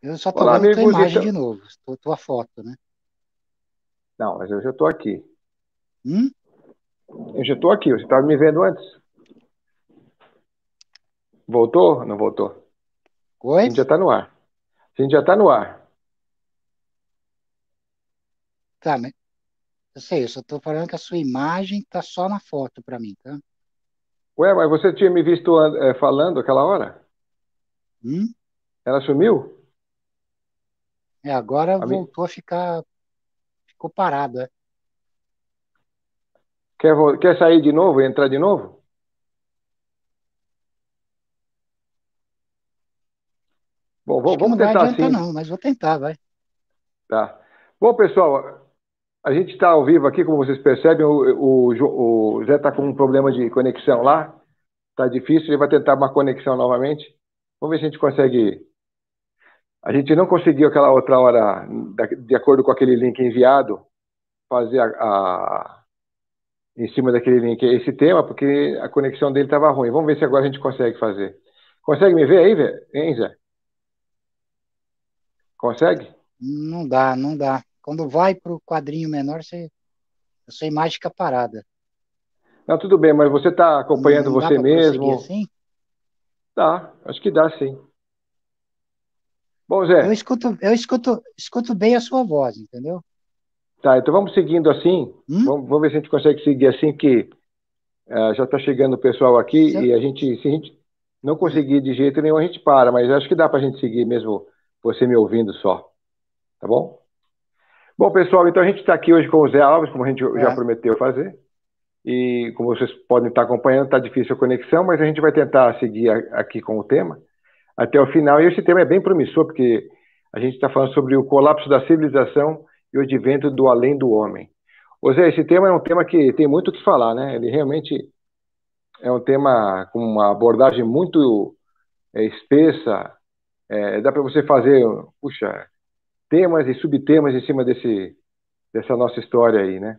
Eu só tô Olá, vendo tua amigos. imagem de Então... novo, tua foto, né? Não, mas eu já estou aqui. Hum? Eu já estou aqui. Você estava me vendo antes? Voltou? Não voltou? A Oi? gente já está no ar. A gente já está no ar. Tá, mas eu sei, eu só tô falando que a sua imagem tá só na foto para mim, tá? Ué, mas você tinha me visto falando aquela hora? Hum? Ela sumiu? Agora A mi- voltou a ficar, ficou parado, é. Quer sair de novo e entrar de novo? Bom, Acho que não vamos vai tentar adiantar assim, não, mas vou tentar, vai. tá? Bom, pessoal, a gente está ao vivo aqui, como vocês percebem, o Zé está com um problema de conexão lá. Está difícil, ele vai tentar uma conexão novamente. Vamos ver se a gente consegue. A gente não conseguiu aquela outra hora, de acordo com aquele link enviado, fazer em cima daquele link esse tema, porque a conexão dele estava ruim. Vamos ver se agora a gente consegue fazer. Consegue me ver aí, hein, Zé? Consegue? Não dá, não dá. Quando vai pro quadrinho menor, a sua imagem fica parada. Não, tudo bem, mas você está Não, acompanhando não dá você para prosseguir mesmo? assim? Tá, acho que dá sim. Bom, Eu Zé, escuto, eu escuto, escuto bem a sua voz, entendeu? tá, então vamos seguindo assim. Hum? Vamos ver se a gente consegue seguir assim, que já está chegando o pessoal aqui Se- e se a gente não conseguir de jeito nenhum, a gente para, mas acho que dá para a gente seguir mesmo você me ouvindo só, tá bom? Bom, pessoal, então a gente está aqui hoje com o Zé Alves, como a gente já é, prometeu fazer, e como vocês podem estar acompanhando, está difícil a conexão, mas a gente vai tentar seguir aqui com o tema até o final, e esse tema é bem promissor, porque a gente está falando sobre o colapso da civilização e o advento do além do homem. Ô Zé, esse tema é um tema que tem muito o que falar, né? Ele realmente é um tema com uma abordagem muito espessa. Dá para você fazer, puxa, temas e subtemas em cima dessa nossa história aí, né?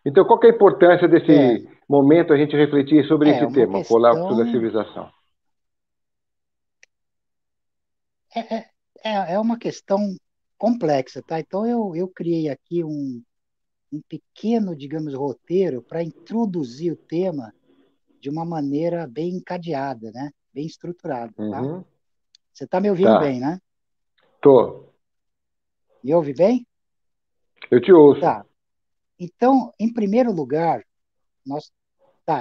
Então, qual que é a importância é, desse momento a gente refletir sobre é esse uma tema, o colapso da questão, civilização? é, é, é uma questão complexa, tá? Então eu criei aqui um pequeno, digamos, roteiro para introduzir o tema de uma maneira bem encadeada, né? Bem estruturada, tá? Uhum. Você está me ouvindo Tá, bem, né? tô. Me ouve bem? Eu te ouço. Tá. Então, em primeiro lugar, nós,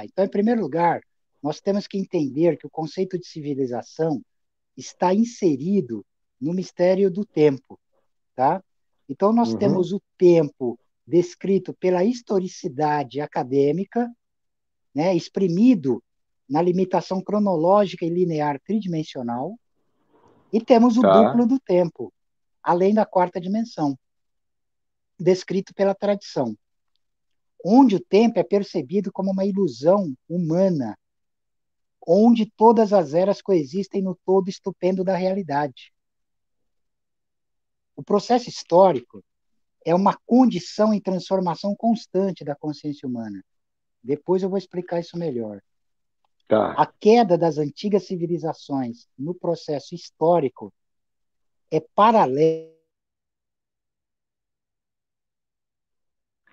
então, em primeiro lugar, nós temos que entender que o conceito de civilização está inserido no mistério do tempo, tá? Então, nós Uhum. temos o tempo descrito pela historicidade acadêmica, né, exprimido na limitação cronológica e linear tridimensional, e temos o duplo Tá. do tempo, além da quarta dimensão, descrito pela tradição, onde o tempo é percebido como uma ilusão humana, onde todas as eras coexistem no todo estupendo da realidade. O processo histórico é uma condição em transformação constante da consciência humana. Depois eu vou explicar isso melhor. A Tá. queda das antigas civilizações no processo histórico é paralela.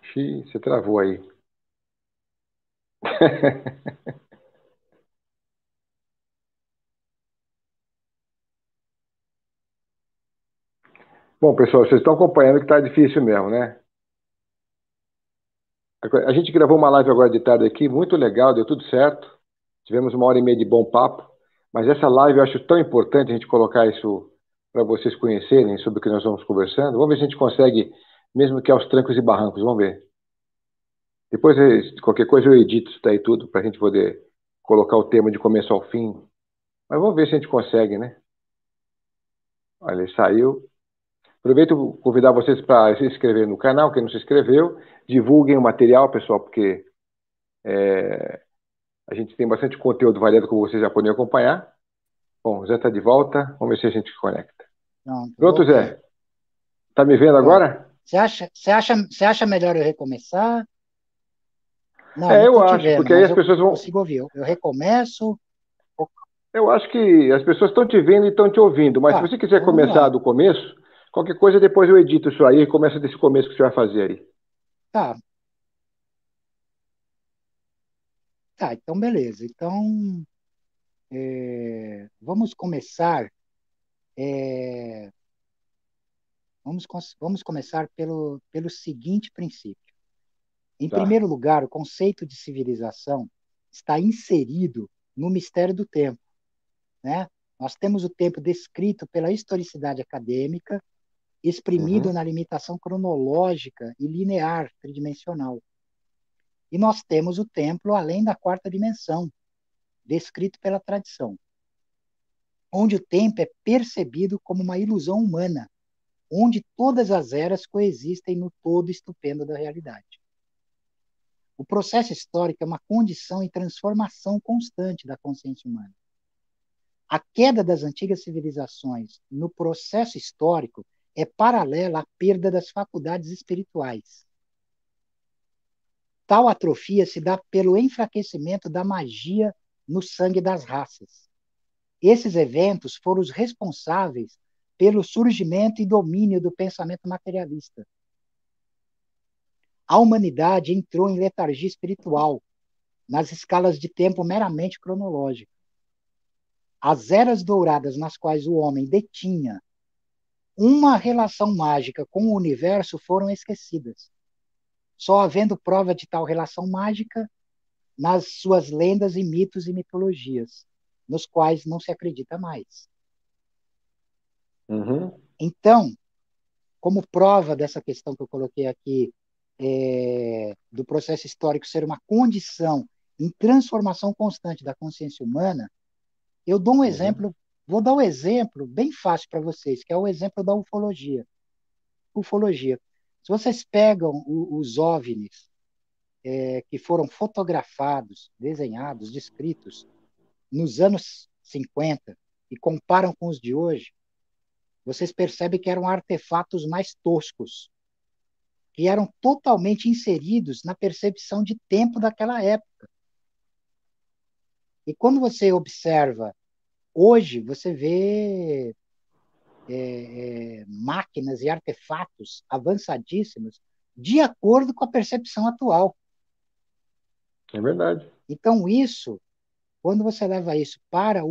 Ixi, você travou aí. Bom, pessoal, vocês estão acompanhando que está difícil mesmo, né? A gente gravou uma live agora de tarde aqui, muito legal, deu tudo certo. Tivemos uma hora e meia de bom papo, mas essa live eu acho tão importante a gente colocar isso para vocês conhecerem sobre o que nós vamos conversando. Vamos ver se a gente consegue, mesmo que aos trancos e barrancos, vamos ver. Depois, qualquer coisa, eu edito isso daí tudo para a gente poder colocar o tema de começo ao fim. Mas vamos ver se a gente consegue, né? Olha, ele saiu. Aproveito para convidar vocês para se inscrever no canal, quem não se inscreveu. Divulguem o material, pessoal, porque a gente tem bastante conteúdo variado, como vocês já podem acompanhar. Bom, o Zé está de volta. Vamos ver se a gente se conecta. Pronto, Pronto, voltei. Zé? Tá me vendo Pronto. agora? Você acha melhor eu recomeçar? Não Eu estou te acho, vendo, porque aí mas as eu pessoas vão. consigo ouvir. Eu recomeço. Eu acho que as pessoas estão te vendo e estão te ouvindo, mas se Tá, você quiser então vamos começar lá. do começo, qualquer coisa depois eu edito isso aí e começa desse começo que você vai fazer aí. Tá, tá, então beleza. Então, vamos começar. é, vamos começar pelo seguinte princípio. Em Tá. primeiro lugar, o conceito de civilização está inserido no mistério do tempo, né? Nós temos o tempo descrito pela historicidade acadêmica, exprimido Uhum. na limitação cronológica e linear tridimensional. E nós temos o tempo além da quarta dimensão, descrito pela tradição, onde o tempo é percebido como uma ilusão humana, onde todas as eras coexistem no todo estupendo da realidade. O processo histórico é uma condição em transformação constante da consciência humana. A queda das antigas civilizações no processo histórico é paralela à perda das faculdades espirituais. Tal atrofia se dá pelo enfraquecimento da magia no sangue das raças. Esses eventos foram os responsáveis pelo surgimento e domínio do pensamento materialista. A humanidade entrou em letargia espiritual, nas escalas de tempo meramente cronológicas. As eras douradas nas quais o homem detinha uma relação mágica com o universo foram esquecidas, só havendo prova de tal relação mágica nas suas lendas e mitos e mitologias, nos quais não se acredita mais. Uhum. Então, como prova dessa questão que eu coloquei aqui, do processo histórico ser uma condição em transformação constante da consciência humana, eu dou um Uhum. exemplo, vou dar um exemplo bem fácil para vocês, que é o exemplo da ufologia. Ufologia. Se vocês pegam os OVNIs que foram fotografados, desenhados, descritos nos anos 50 e comparam com os de hoje, vocês percebem que eram artefatos mais toscos, que eram totalmente inseridos na percepção de tempo daquela época. E quando você observa hoje, você vê máquinas e artefatos avançadíssimos de acordo com a percepção atual. É verdade. Então, isso, quando você leva isso para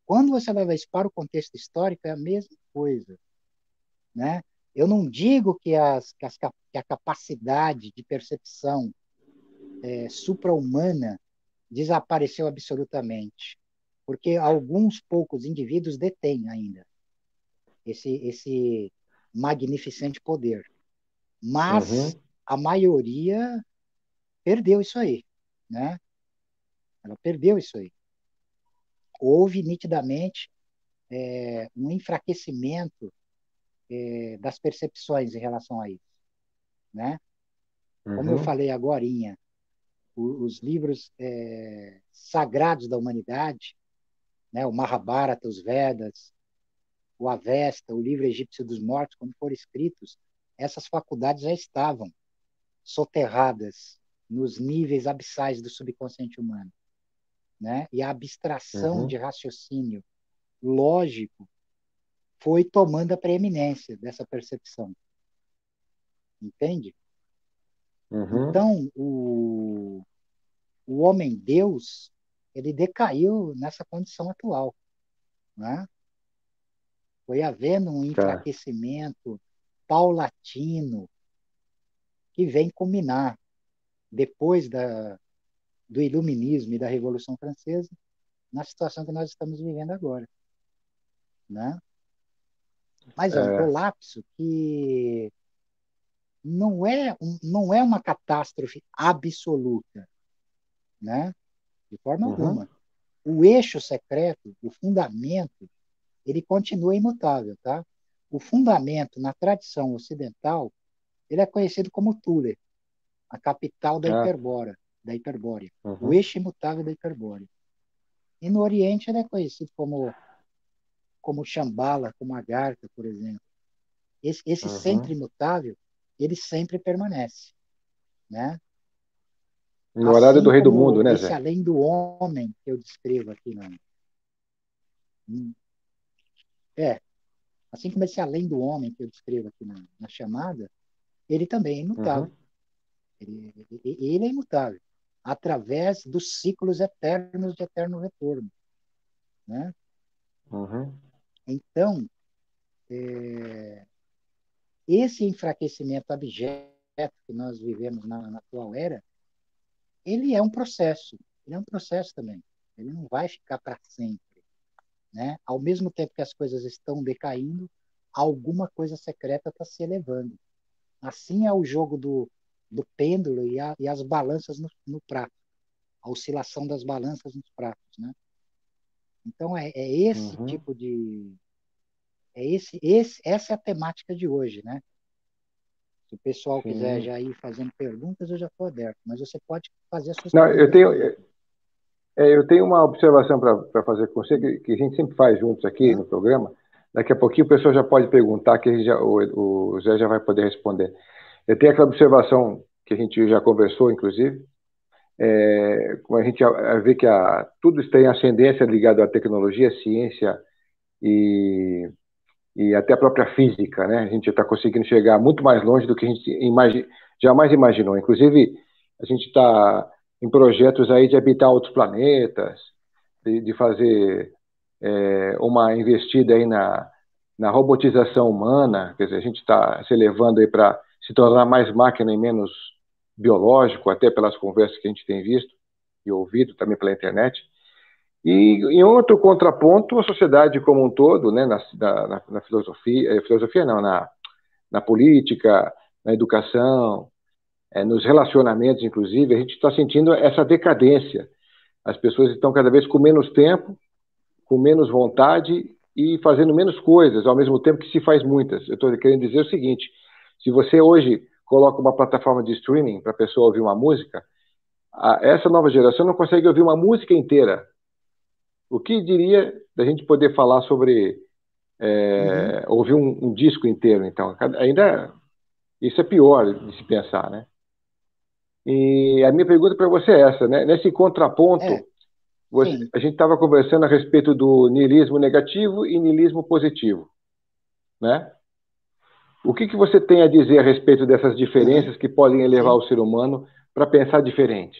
quando você leva isso para o contexto histórico, é a mesma coisa, né? Eu não digo que a capacidade de percepção supra-humana desapareceu absolutamente, porque alguns poucos indivíduos detêm ainda esse magnificente poder, mas Uhum. a maioria perdeu isso aí, né? Ela perdeu isso aí. Houve nitidamente um enfraquecimento das percepções em relação a isso, né? Como eu Uhum. falei agorinha, os livros sagrados da humanidade, né? O Mahabharata, os Vedas, o Avesta, o livro egípcio dos mortos, quando foram escritos, essas faculdades já estavam soterradas nos níveis abissais do subconsciente humano, né? E a abstração de Uhum. raciocínio lógico foi tomando a preeminência dessa percepção, entende? Uhum. Então, o homem-deus, ele decaiu nessa condição atual, né? Foi havendo um Tá. enfraquecimento paulatino que vem culminar depois do Iluminismo e da Revolução Francesa na situação que nós estamos vivendo agora, né? Mas é um É. colapso que não é uma catástrofe absoluta, né? De forma Uhum. alguma. O eixo secreto, o fundamento, ele continua imutável, tá? O fundamento na tradição ocidental, ele é conhecido como Thule, a capital Ah. Da Hiperbórea, o Uhum. eixo imutável da Hiperbórea. E no Oriente ele é conhecido como Shambhala, como Agartha, por exemplo. Esse centro Uhum. imutável, ele sempre permanece, né? No horário do Assim rei do como mundo, né, esse Zé? além do homem que eu descrevo aqui Hum. É, assim como esse além do homem que eu descrevo aqui na chamada, ele também é imutável. Uhum, Ele é imutável, através dos ciclos eternos de eterno retorno, né? uhum, Então, esse enfraquecimento abjeto que nós vivemos na atual era, ele é um processo também. Ele não vai ficar para sempre, né? Ao mesmo tempo que as coisas estão decaindo, alguma coisa secreta está se elevando. Assim é o jogo do pêndulo e as balanças no prato, a oscilação das balanças nos pratos, né? Então é esse uhum. tipo de essa é a temática de hoje, né? Se o pessoal quiser Sim. já ir fazendo perguntas, eu já estou aberto, mas você pode fazer as suas Não, perguntas também. eu tenho uma observação para fazer com você, que a gente sempre faz juntos aqui Hã? no programa. Daqui a pouquinho o pessoal já pode perguntar, que o Zé já vai poder responder. Eu tenho aquela observação que a gente já conversou, inclusive, como a gente vê que tudo tem ascendência ligado à tecnologia, ciência e, e até a própria física, né? A gente está conseguindo chegar muito mais longe do que a gente jamais imaginou. Inclusive, a gente está em projetos aí de habitar outros planetas, de fazer uma investida aí na robotização humana, quer dizer, a gente está se elevando aí para se tornar mais máquina e menos biológico, até pelas conversas que a gente tem visto e ouvido também pela internet. E em outro contraponto, a sociedade como um todo, né, na filosofia, filosofia não, na política, na educação, nos relacionamentos, inclusive, a gente está sentindo essa decadência. As pessoas estão cada vez com menos tempo, com menos vontade e fazendo menos coisas, ao mesmo tempo que se faz muitas. Eu estou querendo dizer o seguinte: se você hoje coloca uma plataforma de streaming para a pessoa ouvir uma música, essa nova geração não consegue ouvir uma música inteira. O que diria da gente poder falar sobre Uhum. ouvir um disco inteiro? Então, ainda isso é pior de se pensar, né? E a minha pergunta para você é essa, né? Nesse É, contraponto, sim. a gente estava conversando a respeito do niilismo negativo e niilismo positivo, né? O que você tem a dizer a respeito dessas Uhum. diferenças que podem levar Sim. o ser humano para pensar diferente?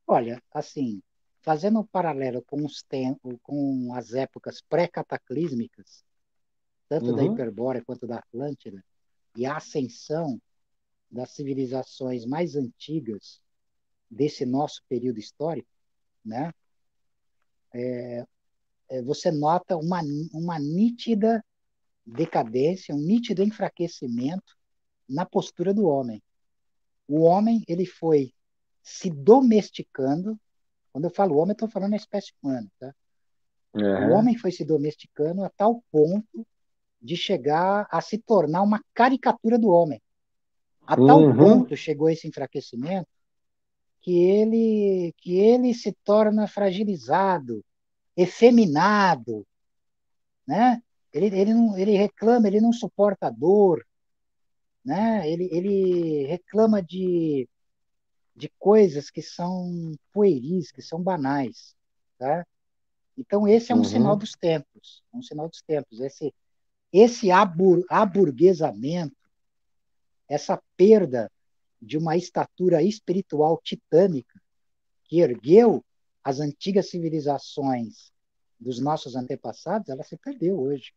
Olha, assim, fazendo um paralelo com os tempos, com as épocas pré-cataclísmicas, tanto da Uhum, Hiperbórea quanto da Atlântida, e a ascensão das civilizações mais antigas desse nosso período histórico, né? Você nota uma nítida decadência, um nítido enfraquecimento na postura do homem. O homem ele foi se domesticando. Quando eu falo homem, eu estou falando a espécie humana, tá? O uhum, homem foi se domesticando a tal ponto de chegar a se tornar uma caricatura do homem. A tal uhum, ponto chegou esse enfraquecimento que ele se torna fragilizado, efeminado, né? Ele reclama, ele não suporta a dor, né? Ele reclama de coisas que são pueris, que são banais, tá? Então esse é um sinal uhum, dos tempos, é um sinal dos tempos. Esse aburguesamento, essa perda de uma estatura espiritual titânica que ergueu as antigas civilizações dos nossos antepassados, ela se perdeu hoje.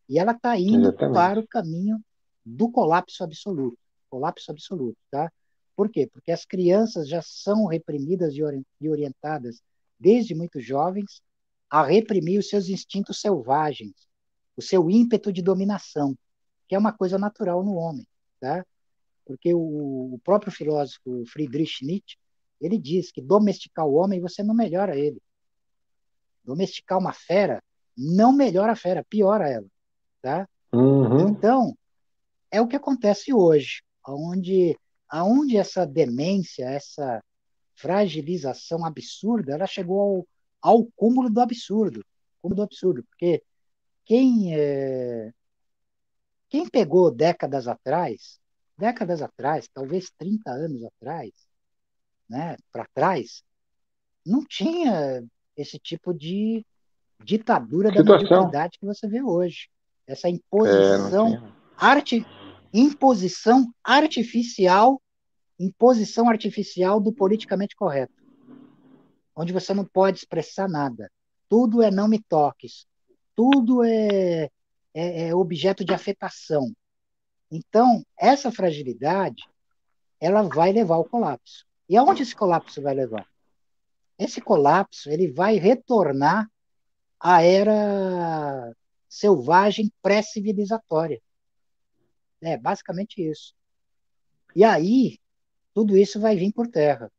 E ela está indo para exatamente. o caminho do colapso absoluto. Colapso absoluto, tá? Por quê? Porque as crianças já são reprimidas e orientadas desde muito jovens a reprimir os seus instintos selvagens, o seu ímpeto de dominação, que é uma coisa natural no homem, tá? Porque o próprio filósofo Friedrich Nietzsche, ele diz que domesticar o homem você não melhora ele. Domesticar uma fera não melhora a fera, piora ela, tá? Uhum, Então, é o que acontece hoje, aonde essa demência, essa fragilização absurda, ela chegou ao cúmulo do absurdo, porque quem, é, quem pegou décadas atrás, talvez 30 anos atrás, né, para trás, não tinha esse tipo de ditadura da Situação. mediocridade que você vê hoje. Essa Não tinha. arte, imposição artificial, imposição artificial do politicamente correto, onde você não pode expressar nada. Tudo é não me toques. Tudo é objeto de afetação. Então, essa fragilidade, ela vai levar ao colapso. E aonde esse colapso vai levar? Esse colapso, ele vai retornar à era selvagem pré-civilizatória. É basicamente isso. E aí, tudo isso vai vir por terra.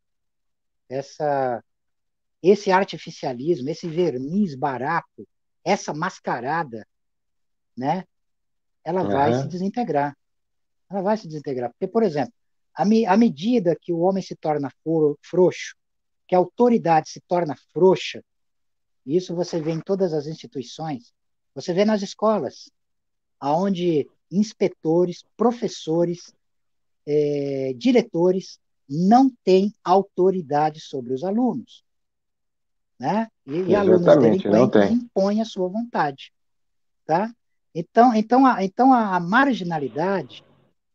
Essa, esse artificialismo, esse verniz barato, essa mascarada, né? Ela vai se Aham. desintegrar. Ela vai se desintegrar. Porque, por exemplo, à medida que o homem se torna frouxo, que a autoridade se torna frouxa, e isso você vê em todas as instituições, você vê nas escolas, onde inspetores, professores, diretores não têm autoridade sobre os alunos, né? E alunos Exatamente, não delinquentes tem. impõem a sua vontade, tá? Então a marginalidade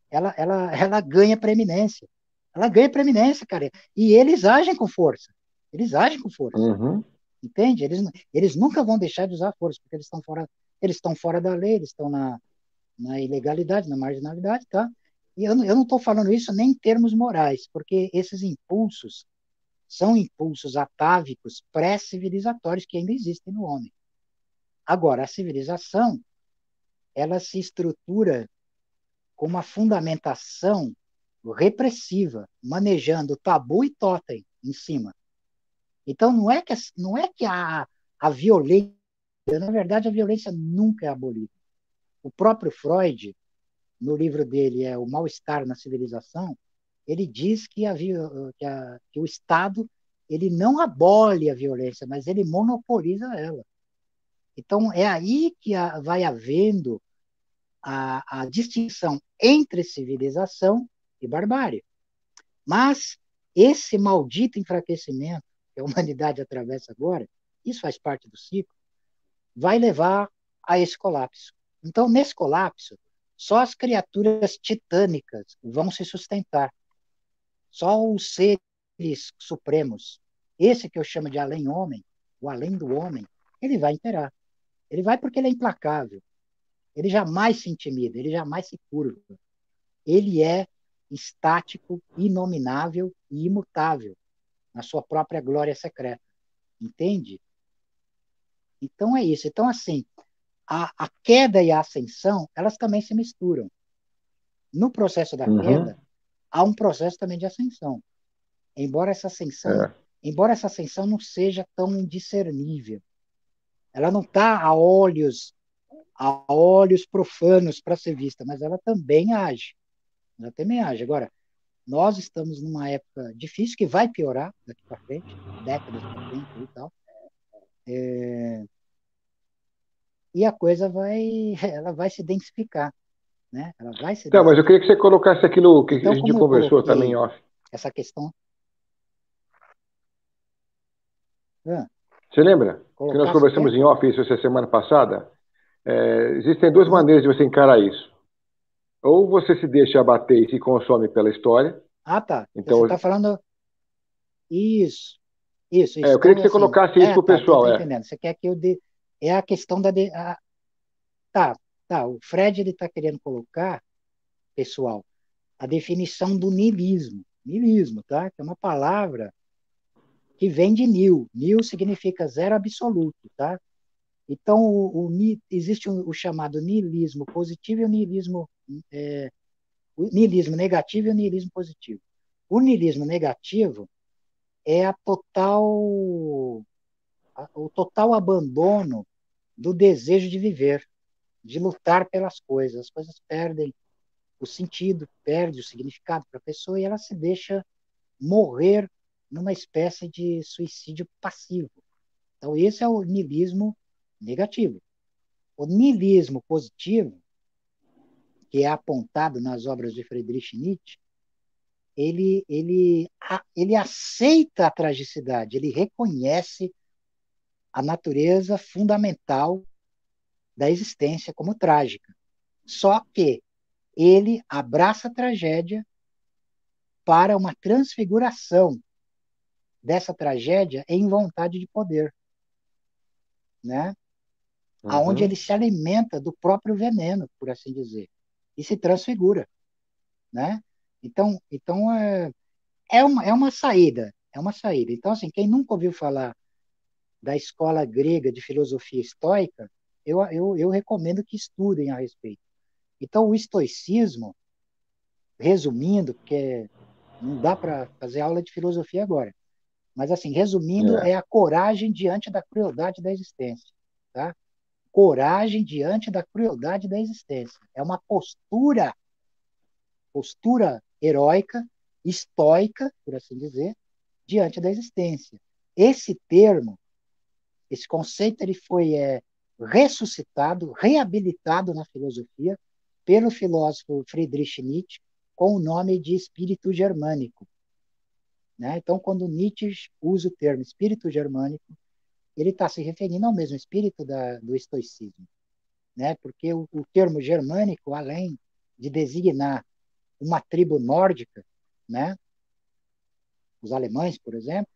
ela ganha preeminência. Ela ganha preeminência, cara. E eles agem com força. Eles agem com força. Uhum. Entende? Eles nunca vão deixar de usar força, porque eles estão fora da lei, eles estão na ilegalidade, na marginalidade, tá? E eu não estou falando isso nem em termos morais, porque esses impulsos são impulsos atávicos pré-civilizatórios que ainda existem no homem. Agora, a civilização, ela se estrutura com uma fundamentação repressiva, manejando tabu e totem em cima. Então, não é que a violência, na verdade, a violência nunca é abolida. O próprio Freud, no livro dele, O Mal-Estar na Civilização, ele diz que o Estado ele não abole a violência, mas ele monopoliza ela. Então, é aí que vai havendo a distinção entre civilização e barbárie. Mas esse maldito enfraquecimento que a humanidade atravessa agora, isso faz parte do ciclo, vai levar a esse colapso. Então, nesse colapso, só as criaturas titânicas vão se sustentar. Só os seres supremos, esse que eu chamo de além-homem, o além do homem, ele vai imperar. Ele vai porque ele é implacável. Ele jamais se intimida, ele jamais se curva. Ele é estático, inominável e imutável na sua própria glória secreta. Entende? Então é isso. Então, assim, a queda e a ascensão, elas também se misturam. No processo da Uhum. queda, há um processo também de ascensão. Embora essa ascensão, É. embora essa ascensão não seja tão discernível. Ela não está a olhos profanos para ser vista, mas ela também age. Ela também age. Agora, nós estamos numa época difícil que vai piorar daqui para frente, décadas para frente e tal. E a coisa ela vai se densificar, né? Ela vai se Então, mas eu queria densificar. que você colocasse aquilo que a Então, gente como eu conversou também em coloquei off. essa questão, Você lembra que nós colocasse o quê? conversamos em off isso essa semana passada? Existem duas Não. maneiras de você encarar isso. Ou você se deixa abater e se consome pela história. Ah, tá. Você Então, está falando isso, isso. eu queria Então, que você assim, colocasse isso para o tá, eu pessoal. tô entendendo. Você quer que eu dê. É a questão tá, tá. O Fred ele está querendo colocar, pessoal, a definição do niilismo. Niilismo, tá? Que é uma palavra que vem de nil. Nil significa zero absoluto, tá? Então, existe o chamado niilismo positivo e o niilismo negativo e o niilismo positivo. O niilismo negativo é o total abandono do desejo de viver, de lutar pelas coisas. As coisas perdem o sentido, perde o significado para a pessoa e ela se deixa morrer numa espécie de suicídio passivo. Então, esse é o niilismo negativo. O niilismo positivo, que é apontado nas obras de Friedrich Nietzsche, ele aceita a tragicidade, ele reconhece a natureza fundamental da existência como trágica. Só que ele abraça a tragédia para uma transfiguração dessa tragédia em vontade de poder, né? Aonde ele Uhum. se alimenta do próprio veneno, por assim dizer, e se transfigura, né? Então é uma saída, é uma saída. Então, assim, quem nunca ouviu falar da escola grega de filosofia estoica, eu recomendo que estudem a respeito. Então, o estoicismo, resumindo, porque não dá para fazer aula de filosofia agora, mas, assim, resumindo, É. é a coragem diante da crueldade da existência, tá? Coragem diante da crueldade da existência. É uma postura heróica, estoica, por assim dizer, diante da existência. Esse termo, esse conceito, ele foi ressuscitado, reabilitado na filosofia pelo filósofo Friedrich Nietzsche com o nome de espírito germânico, né? Então, quando Nietzsche usa o termo espírito germânico, ele está se referindo ao mesmo espírito do estoicismo, né? Porque o termo germânico, além de designar uma tribo nórdica, né? Os alemães, por exemplo,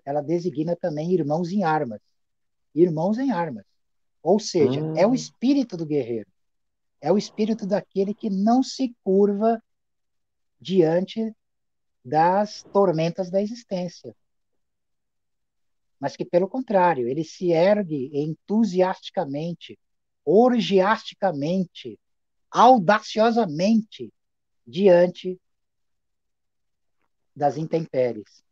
ela designa também irmãos em armas, irmãos em armas. Ou seja, é o Hum, espírito do guerreiro, é o espírito daquele que não se curva diante das tormentas da existência, mas que, pelo contrário, ele se ergue entusiasticamente, orgiasticamente, audaciosamente diante das intempéries,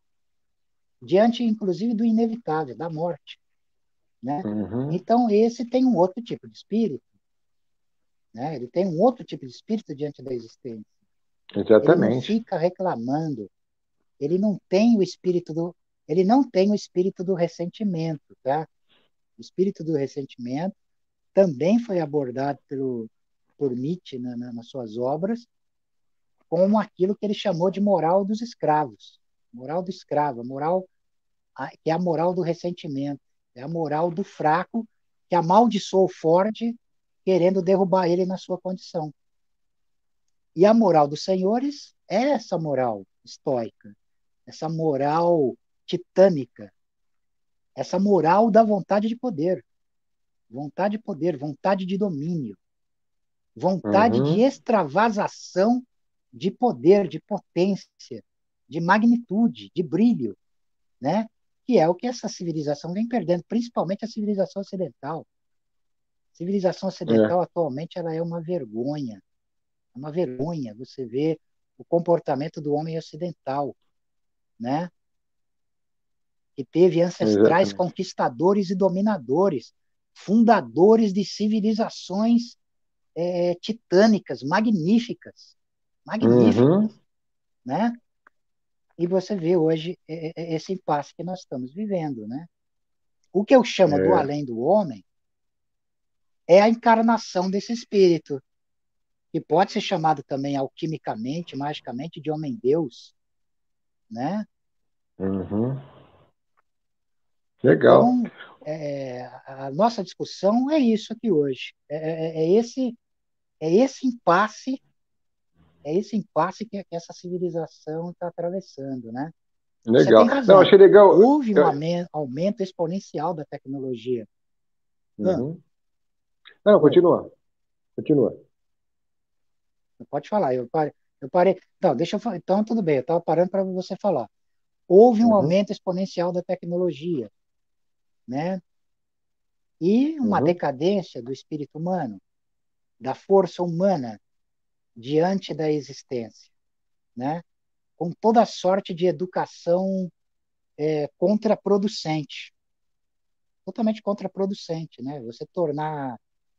diante, inclusive, do inevitável, da morte, né? uhum. Então, esse tem um outro tipo de espírito, né? Ele tem um outro tipo de espírito diante da existência. Ele não Exatamente. fica reclamando, ele não tem o espírito do, ele não tem o espírito do ressentimento, tá? O espírito do ressentimento também foi abordado por Nietzsche nas suas obras, como aquilo que ele chamou de moral dos escravos, moral do escravo, que é a moral do ressentimento, é a moral do fraco que amaldiçoou o forte, querendo derrubar ele na sua condição. E a moral dos senhores é essa moral estoica, essa moral titânica, essa moral da vontade de poder, vontade de domínio, vontade de Uhum. extravasação de poder, de potência, de magnitude, de brilho, né? Que é o que essa civilização vem perdendo, principalmente a civilização ocidental. A civilização É, ocidental atualmente ela é uma vergonha você ver o comportamento do homem ocidental, né? Que teve ancestrais exatamente. conquistadores e dominadores, fundadores de civilizações titânicas, magníficas, Uhum. magníficas, né? E você vê hoje esse impasse que nós estamos vivendo, né? O que eu chamo do É, além do homem é a encarnação desse espírito, que pode ser chamado também alquimicamente, magicamente, de homem-deus, né? uhum. Legal. Então, a nossa discussão é isso aqui hoje. É esse impasse, que essa civilização está atravessando, né? Você tem Legal. Não, razão. achei legal. Houve um Eu- aumento exponencial da tecnologia. Ah, Uhum. Não, oi, continua. Continua. pode falar. Eu parei. Não, deixa eu falar. Então, tudo bem. Eu estava parando para você falar. Houve um Uhum. aumento exponencial da tecnologia, né? E uma Uhum. decadência do espírito humano, da força humana diante da existência, né? Com toda sorte de educação contraproducente, totalmente contraproducente, né? Você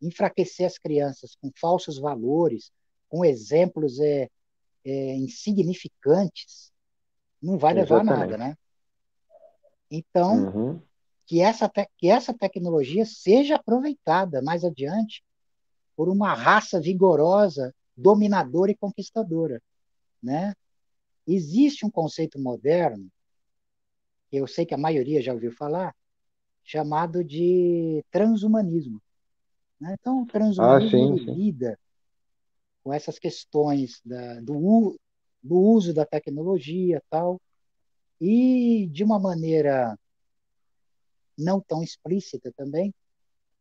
enfraquecer as crianças com falsos valores, com exemplos insignificantes, não vai levar a nada, Exatamente. né? Então, Uhum. que essa tecnologia seja aproveitada mais adiante por uma raça vigorosa, dominadora e conquistadora, né? Existe um conceito moderno, que eu sei que a maioria já ouviu falar, chamado de transhumanismo, né? Então, o Ah, transhumanismo sim, ele sim. lida com essas questões do uso da tecnologia tal, e de uma maneira não tão explícita também,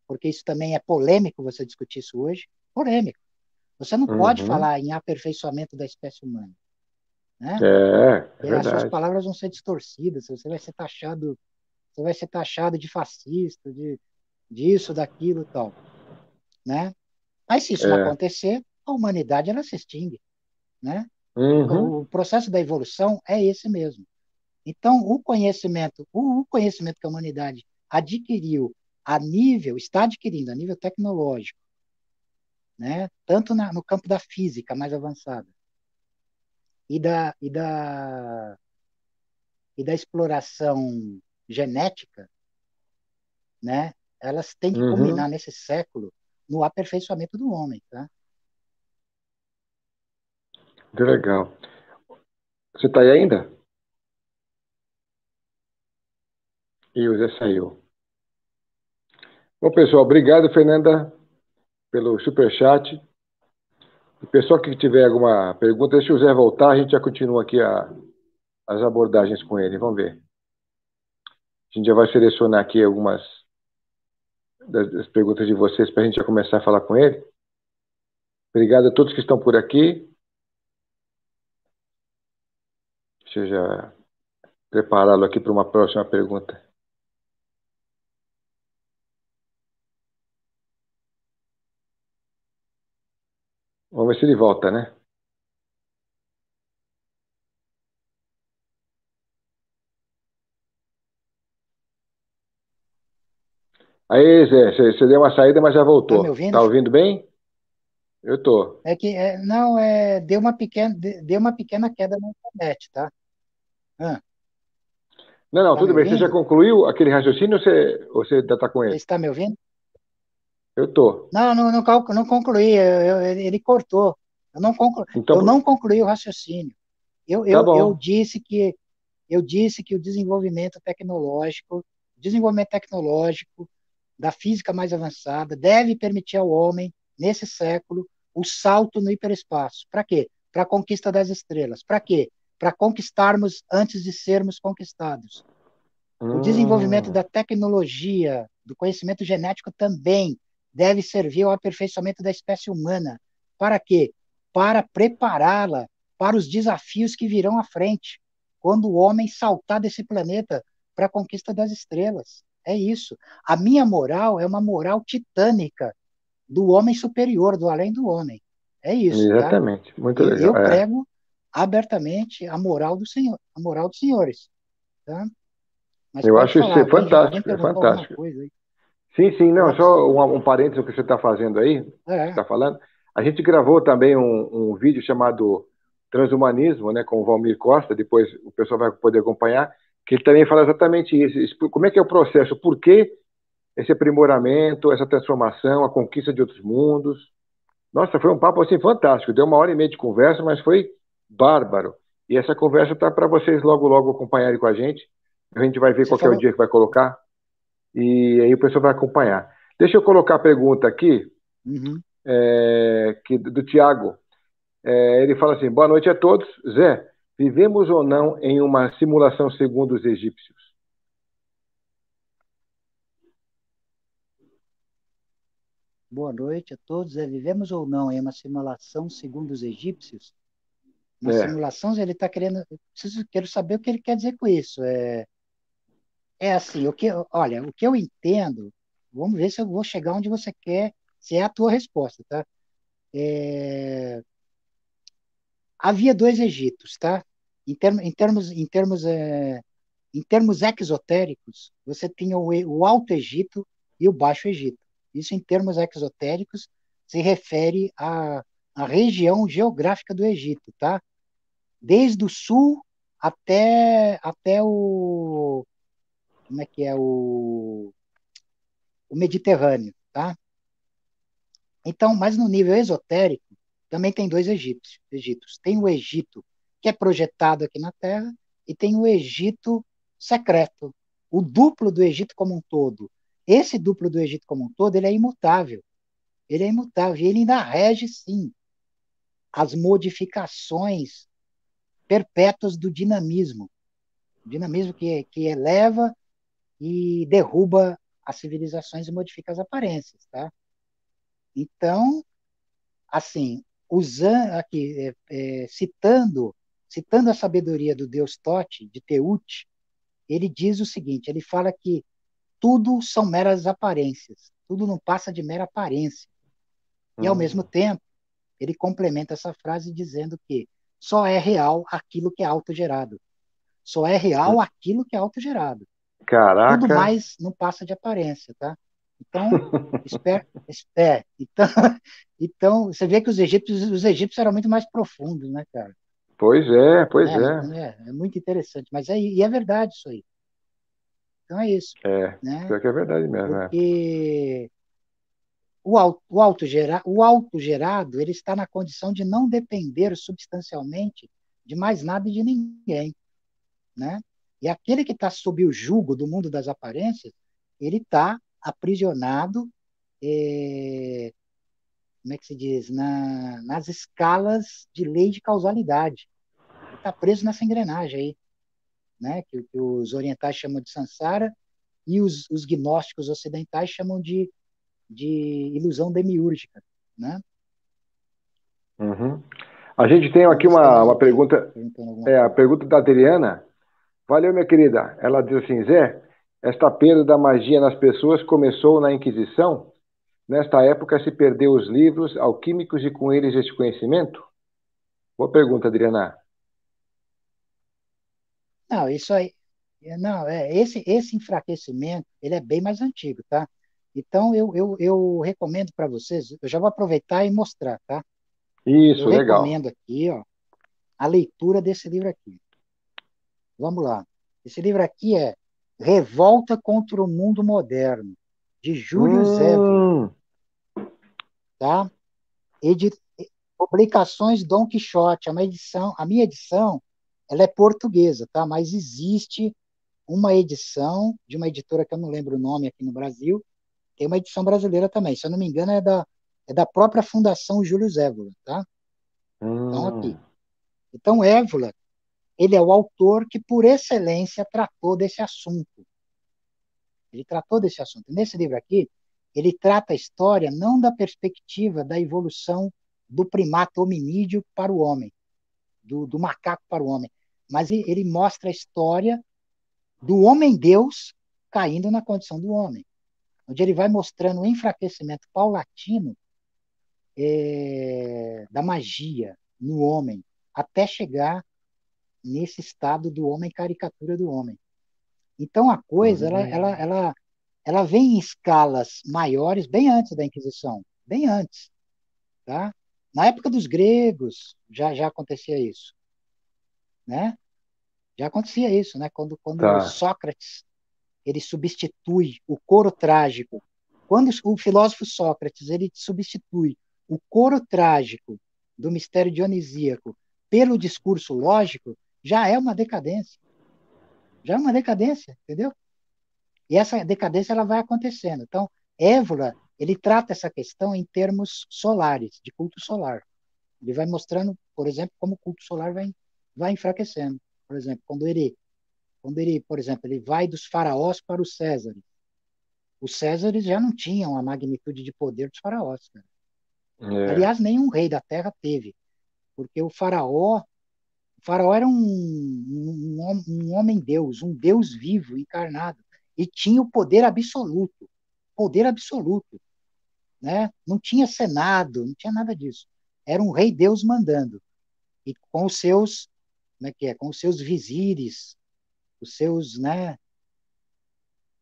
porque isso também é polêmico você discutir isso hoje, polêmico. Você não pode Uhum. falar em aperfeiçoamento da espécie humana, né? É E as suas verdade. palavras vão ser distorcidas, você vai ser taxado de fascista, de disso, daquilo, e tal, né? Mas se isso não É. acontecer, a humanidade ela se extingue, né? Uhum. O processo da evolução é esse mesmo. Então, o conhecimento que a humanidade adquiriu está adquirindo a nível tecnológico, né? Tanto no campo da física mais avançada e da exploração genética, né? Elas têm que culminar Uhum. nesse século no aperfeiçoamento do homem, tá? Muito legal. Você está aí ainda? E o Zé saiu. Bom, pessoal, obrigado, Fernanda, pelo superchat. O pessoal que tiver alguma pergunta, deixa o Zé voltar, a gente já continua aqui as abordagens com ele. Vamos ver. A gente já vai selecionar aqui algumas das perguntas de vocês para a gente já começar a falar com ele. Obrigado a todos que estão por aqui. Deixa eu já prepará-lo aqui para uma próxima pergunta. Vamos ver se ele volta, né? Aí, Zé, você deu uma saída, mas já Tá me voltou. ouvindo? Tá ouvindo bem? Eu tô. Não, deu uma pequena queda na internet, tá? Ah, Não, não, tá me tudo bem. Você já ouvindo? concluiu aquele raciocínio ou você ainda está com Você ele? está me ouvindo? Eu tô. Não concluí, ele cortou. Então, Eu não concluí o raciocínio. tá Eu bom. disse que o desenvolvimento tecnológico da física mais avançada deve permitir ao homem, nesse século, o salto no hiperespaço. Para quê? Para a conquista das estrelas. Para quê? Para conquistarmos antes de sermos conquistados. O desenvolvimento Hum, da tecnologia, do conhecimento genético também deve servir ao aperfeiçoamento da espécie humana. Para quê? Para prepará-la para os desafios que virão à frente, quando o homem saltar desse planeta para a conquista das estrelas. É isso. A minha moral é uma moral titânica do homem superior, do além do homem. É isso, tá? exatamente. Muito legal. Eu É. prego abertamente a moral do Senhor, a moral dos senhores, tá? Mas Eu pode acho isso falar, ser alguém fantástico. É perguntou alguma fantástico. coisa aí? Sim, sim, não, Pode. só um parênteses no que você está fazendo aí, que você É, está falando. A gente gravou também um vídeo chamado Transhumanismo, né, com o Valmir Costa, depois o pessoal vai poder acompanhar, que ele também fala exatamente isso. Como é que é o processo, por que esse aprimoramento, essa transformação, a conquista de outros mundos. Nossa, foi um papo assim fantástico. Deu 1 hora e meia de conversa, mas foi bárbaro. E essa conversa está para vocês logo, logo acompanharem com a gente. A gente vai ver você qual que é o falou. dia que vai colocar e aí o pessoal vai acompanhar. Deixa eu colocar a pergunta aqui, Uhum. do Tiago. Ele fala assim: boa noite a todos. Zé, vivemos ou não em uma simulação segundo os egípcios? Boa noite a todos. Vivemos ou não em uma simulação segundo os egípcios? Uma É, simulação, ele está querendo. Quero saber o que ele quer dizer com isso. É assim, olha, o que eu entendo, vamos ver se eu vou chegar onde você quer, se é a tua resposta, tá? É, havia dois Egitos, tá? Em termos exotéricos, você tinha o Alto Egito e o Baixo Egito. Isso, em termos exotéricos, se refere à região geográfica do Egito, tá? Desde o sul até como é que é o Mediterrâneo, tá? Então, mas no nível esotérico, também tem dois Egitos. Tem o Egito que é projetado aqui na Terra e tem o Egito secreto, o duplo do Egito como um todo. Esse duplo do Egito como um todo, ele é imutável. Ele é imutável e ele ainda rege, sim, as modificações perpétuas do dinamismo. O dinamismo que eleva e derruba as civilizações e modifica as aparências, tá? Então, assim, usando aqui, citando a sabedoria do deus Tote, de Teut, ele diz o seguinte: ele fala que tudo são meras aparências, tudo não passa de mera aparência. E, ao mesmo Hum. tempo, ele complementa essa frase dizendo que só é real aquilo que é autogerado. Só é real aquilo que é autogerado. Tudo Caraca. mais não passa de aparência, tá? Então, então, então, você vê que os egípcios eram muito mais profundos, né, cara? Pois é, pois Né? é. É muito interessante, mas e é verdade isso aí. Então é isso, É, né? pior que é verdade mesmo, é. Porque o autogerado ele está na condição de não depender substancialmente de mais nada e de ninguém, né? E aquele que está sob o jugo do mundo das aparências, ele está aprisionado, eh, como é que se diz, nas escalas de lei de causalidade. Ele está preso nessa engrenagem aí, né? Que os orientais chamam de samsara e os gnósticos ocidentais chamam de ilusão demiúrgica, né? Uhum. A gente tem Vamos aqui ver se tem mais uma alguém pergunta, perguntando alguma a coisa. pergunta da Adriana. Valeu, minha querida. Ela diz assim, Zé, esta perda da magia nas pessoas começou na Inquisição? Nesta época se perdeu os livros alquímicos e com eles este conhecimento? Boa pergunta, Adriana. Não, isso aí, não, esse enfraquecimento, ele é bem mais antigo, tá? Então, eu recomendo para vocês, eu já vou aproveitar e mostrar, tá? Eu Isso, legal. recomendo aqui, ó, a leitura desse livro aqui. Vamos lá. Esse livro aqui é Revolta contra o Mundo Moderno, de Júlio Zévola, Hum, tá? Edi Publicações Dom Quixote, a minha edição, ela é portuguesa, tá? Mas existe uma edição de uma editora que eu não lembro o nome aqui no Brasil, tem uma edição brasileira também, se eu não me engano é da própria Fundação Júlio Zévola, tá? Então aqui. hum, Então Évola, ele é o autor que por excelência tratou desse assunto. Ele tratou desse assunto. Nesse livro aqui, ele trata a história não da perspectiva da evolução do primata hominídeo para o homem, do macaco para o homem, mas ele mostra a história do homem-deus caindo na condição do homem, onde ele vai mostrando o enfraquecimento paulatino da magia no homem, até chegar nesse estado do homem caricatura do homem. Então a coisa hum. ela vem em escalas maiores bem antes da Inquisição, bem antes, tá? Na época dos gregos já acontecia isso, né? Já acontecia isso, né? Quando Tá. Sócrates ele substitui o coro trágico, quando o filósofo Sócrates ele substitui o coro trágico do mistério dionisíaco pelo discurso lógico, já é uma decadência, já é uma decadência, entendeu? E essa decadência ela vai acontecendo. Então, Évola, ele trata essa questão em termos solares, de culto solar. Ele vai mostrando, por exemplo, como o culto solar vai enfraquecendo. Por exemplo, por exemplo, ele vai dos faraós para os Césares. Os Césares já não tinham a magnitude de poder dos faraós, cara. É. Aliás, nenhum rei da terra teve, porque o faraó era um homem-deus, um deus vivo, encarnado, e tinha o poder absoluto, né? Não tinha senado, não tinha nada disso. Era um rei-deus mandando, e com os seus, como é que é? Com os seus vizires, os seus, né?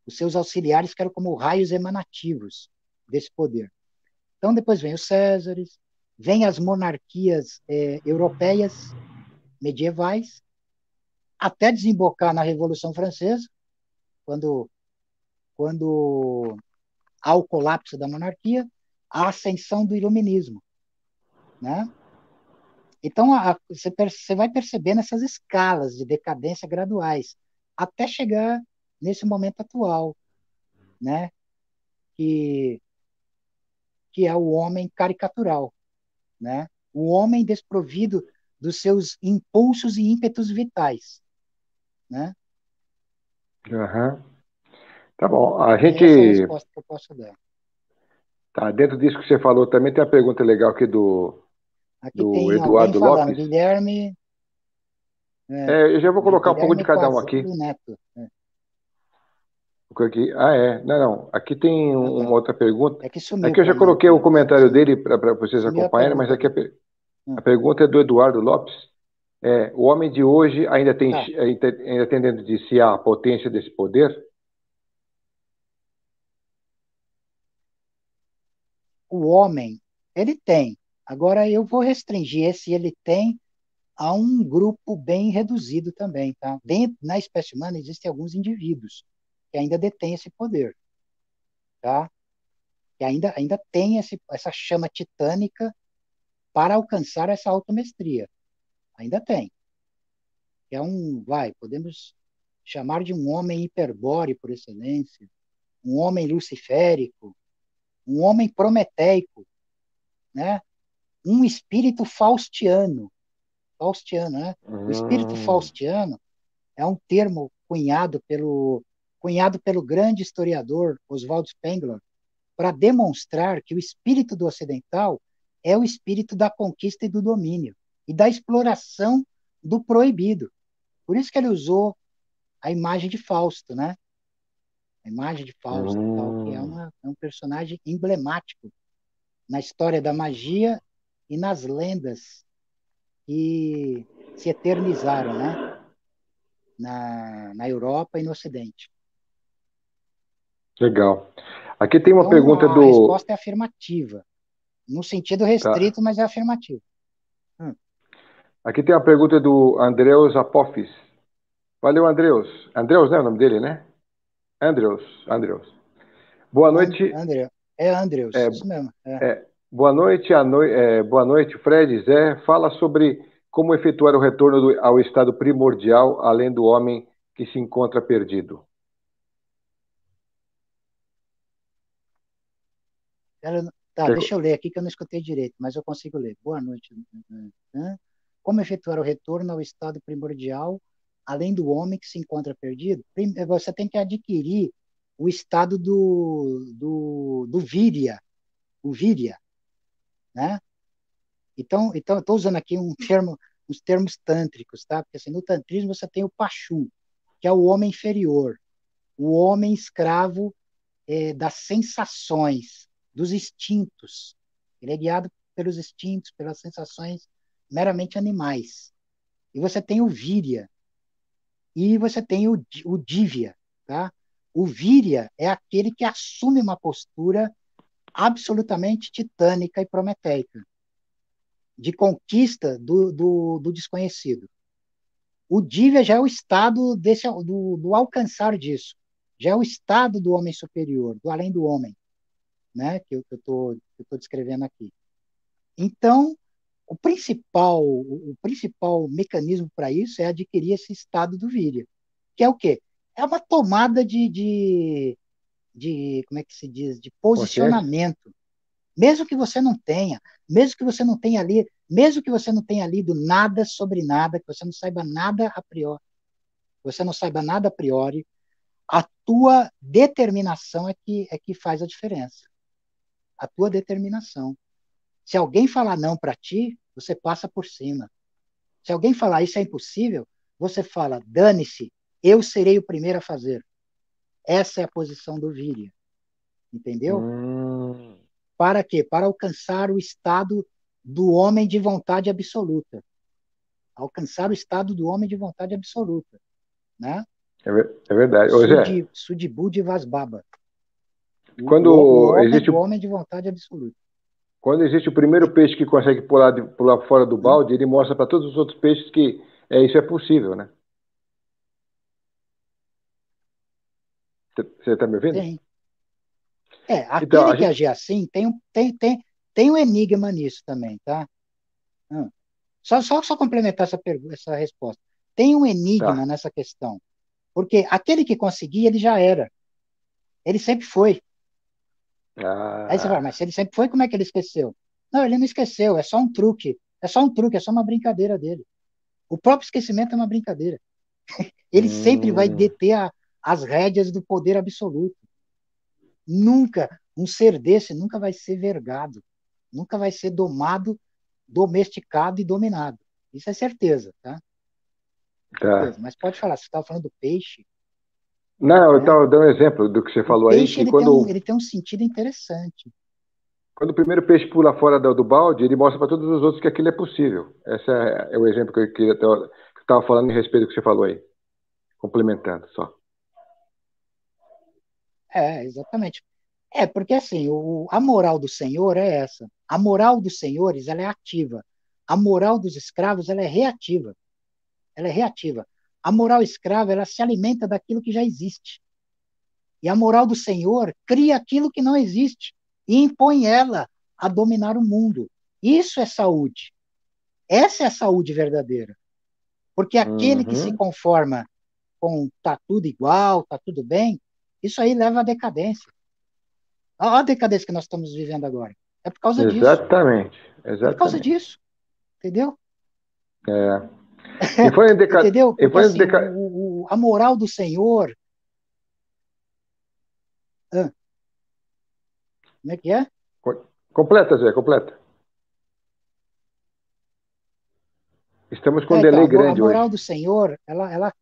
Os seus auxiliares que eram como raios emanativos desse poder. Então, depois vem os Césares, vem as monarquias europeias medievais, até desembocar na Revolução Francesa, quando, quando há o colapso da monarquia, a ascensão do iluminismo, né? Então, você vai percebendo essas escalas de decadência graduais, até chegar nesse momento atual, né? Que, que é o homem caricatural, né? O homem desprovido dos seus impulsos e ímpetos vitais, né? Aham. Tá bom. A E essa é a gente resposta que eu posso dar. tá dentro disso que você falou também tem uma pergunta legal aqui Aqui do tem alguém Eduardo falando, Lopes. Guilherme, Eu já vou colocar um pouco de Guilherme cada um aqui. Coazolo Neto. É. Ah, é. Não, não. Aqui tem Ah, tá. uma outra pergunta. É que sumiu Aqui o eu já coloquei o comentário sumiu, dele para vocês sumiu a acompanharem, mas pergunta aqui dele. a Ah, pergunta é do Eduardo Lopes. O homem de hoje tá. ainda tem dentro de si a potência desse poder? O homem, ele tem. Agora eu vou restringir esse ele tem a um grupo bem reduzido também, tá? Dentro, na espécie humana existem alguns indivíduos que ainda detêm esse poder, tá? Que ainda tem essa chama titânica para alcançar essa automestria. Ainda tem. É podemos chamar de um homem hiperbóreo por excelência, um homem luciférico, um homem prometeico, né? Um espírito faustiano, né? O espírito Hum, faustiano é um termo cunhado pelo grande historiador Oswald Spengler para demonstrar que o espírito do ocidental é o espírito da conquista e do domínio e da exploração do proibido. Por isso que ele usou a imagem de Fausto, né? A imagem de Fausto, tal, que hum, é um personagem emblemático na história da magia e nas lendas que se eternizaram, né? Na Europa e no Ocidente. legal. Aqui tem uma Então, pergunta a do. resposta é afirmativa, no sentido Tá. restrito, mas é afirmativa. Hum, Aqui tem uma pergunta do Andreus Apophis. Valeu, Andreus. Andreus, né? O nome dele, né? Andreus. Andreus. Boa noite. André, é Andreus, É, isso mesmo. boa noite, boa noite, Fred, Zé. Fala sobre como efetuar o retorno ao estado primordial, além do homem que se encontra perdido. Tá, Quer- deixa eu ler aqui que eu não escutei direito, mas eu consigo ler. Boa noite. Como efetuar o retorno ao estado primordial, além do homem que se encontra perdido? Você tem que adquirir o estado do Virya, o Virya, né? Então eu estou usando aqui uns termos tântricos, tá? Porque assim, no tantrismo você tem o Pachu, que é o homem inferior, o homem escravo das sensações, dos instintos. Ele é guiado pelos instintos, pelas sensações meramente animais. E você tem o Virya, e você tem o Divya, tá? O Virya é aquele que assume uma postura absolutamente titânica e prometeica, de conquista do desconhecido. O Divya já é o estado do alcançar disso, já é o estado do homem superior, do além do homem, né? Que eu tô descrevendo aqui. Então, o principal mecanismo para isso é adquirir esse estado do Virya, que é o quê? É uma tomada como é que se diz, de Consciência? posicionamento. Mesmo que você não tenha, mesmo que você não tenha lido nada sobre nada, que você não saiba nada a priori, a tua determinação é que faz a diferença. A tua determinação. Se alguém falar não para ti, você passa por cima. Se alguém falar isso é impossível, você fala, dane-se, eu serei o primeiro a fazer. Essa é a posição do Virya, entendeu? Hum, Para quê? Para alcançar o estado do homem de vontade absoluta. Alcançar o estado do homem de vontade absoluta, né? é verdade. Ô, Zé, Sudibud Vasbaba. O quando homem, existe, o homem de vontade absoluta. quando existe o primeiro peixe que consegue pular, pular fora do Hum? balde, ele mostra para todos os outros peixes que isso é possível, né? Você está me ouvindo? Tem. Então, Aquele que agir assim tem um enigma nisso também, tá? Ah. Só complementar essa resposta. Tem um enigma Tá. nessa questão, porque aquele que conseguia, ele já era. Ele sempre foi. Aí você fala, Ah, mas se ele sempre foi, como é que ele esqueceu? Não, ele não esqueceu, é só um truque. É só um truque, é só uma brincadeira dele. O próprio esquecimento é uma brincadeira. Ele sempre vai hum, deter as rédeas do poder absoluto. Nunca, um ser desse nunca vai ser vergado, nunca vai ser domado, domesticado e dominado. Isso é certeza, tá? tá. Certeza. Mas pode falar, você estava falando do peixe, Não, eu né? estava dando um exemplo do que você O falou aí, peixe que quando, ele tem um sentido interessante. quando o primeiro peixe pula fora do balde, ele mostra para todos os outros que aquilo é possível. Esse é o exemplo que eu estava falando em respeito do que você falou aí, complementando só. É, exatamente. É, porque assim, a moral do Senhor é essa. A moral dos senhores, ela é ativa. A moral dos escravos, ela é reativa. Ela é reativa. A moral escrava, ela se alimenta daquilo que já existe. E a moral do Senhor cria aquilo que não existe e impõe ela a dominar o mundo. Isso é saúde. Essa é a saúde verdadeira. Porque aquele que se Uhum. conforma com tá tudo igual, tá tudo bem, isso aí leva à decadência. Olha a decadência que nós estamos vivendo agora. É por causa disso. Exatamente, É por causa exatamente. disso. Entendeu? É. E foi em Entendeu? e Porque foi em assim, a moral do Senhor. Ah, como é que é? Completa, Zé, completa. Estamos com um Então, delay a grande hoje. moral do Senhor, ela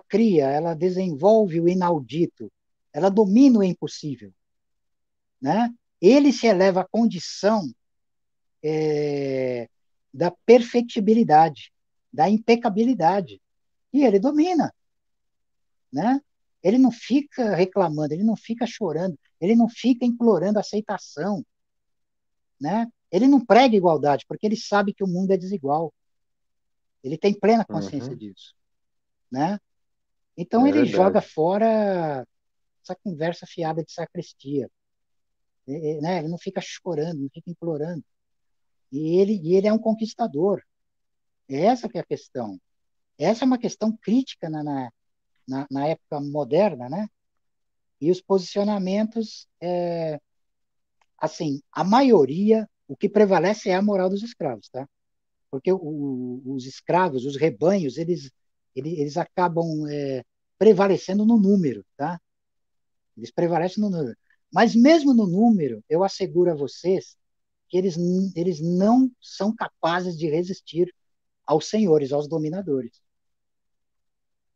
cria, ela desenvolve o inaudito, ela domina o impossível, né? Ele se eleva à condição é, da perfectibilidade, da impecabilidade, e ele domina, né? Ele não fica reclamando, ele não fica chorando, ele não fica implorando aceitação, né? Ele não prega igualdade, porque ele sabe que o mundo é desigual. Ele tem plena consciência Uhum. disso, né? Então É ele joga verdade. fora essa conversa fiada de sacristia, né? Ele não fica chorando, não fica implorando. E ele é um conquistador. Essa que é a questão. Essa é uma questão crítica na época moderna, né? E os posicionamentos, assim, a maioria, o que prevalece é a moral dos escravos, tá? Porque os escravos, os rebanhos, eles acabam prevalecendo no número, tá? Eles prevalecem no número. Mas mesmo no número, eu asseguro a vocês que eles não são capazes de resistir aos senhores, aos dominadores.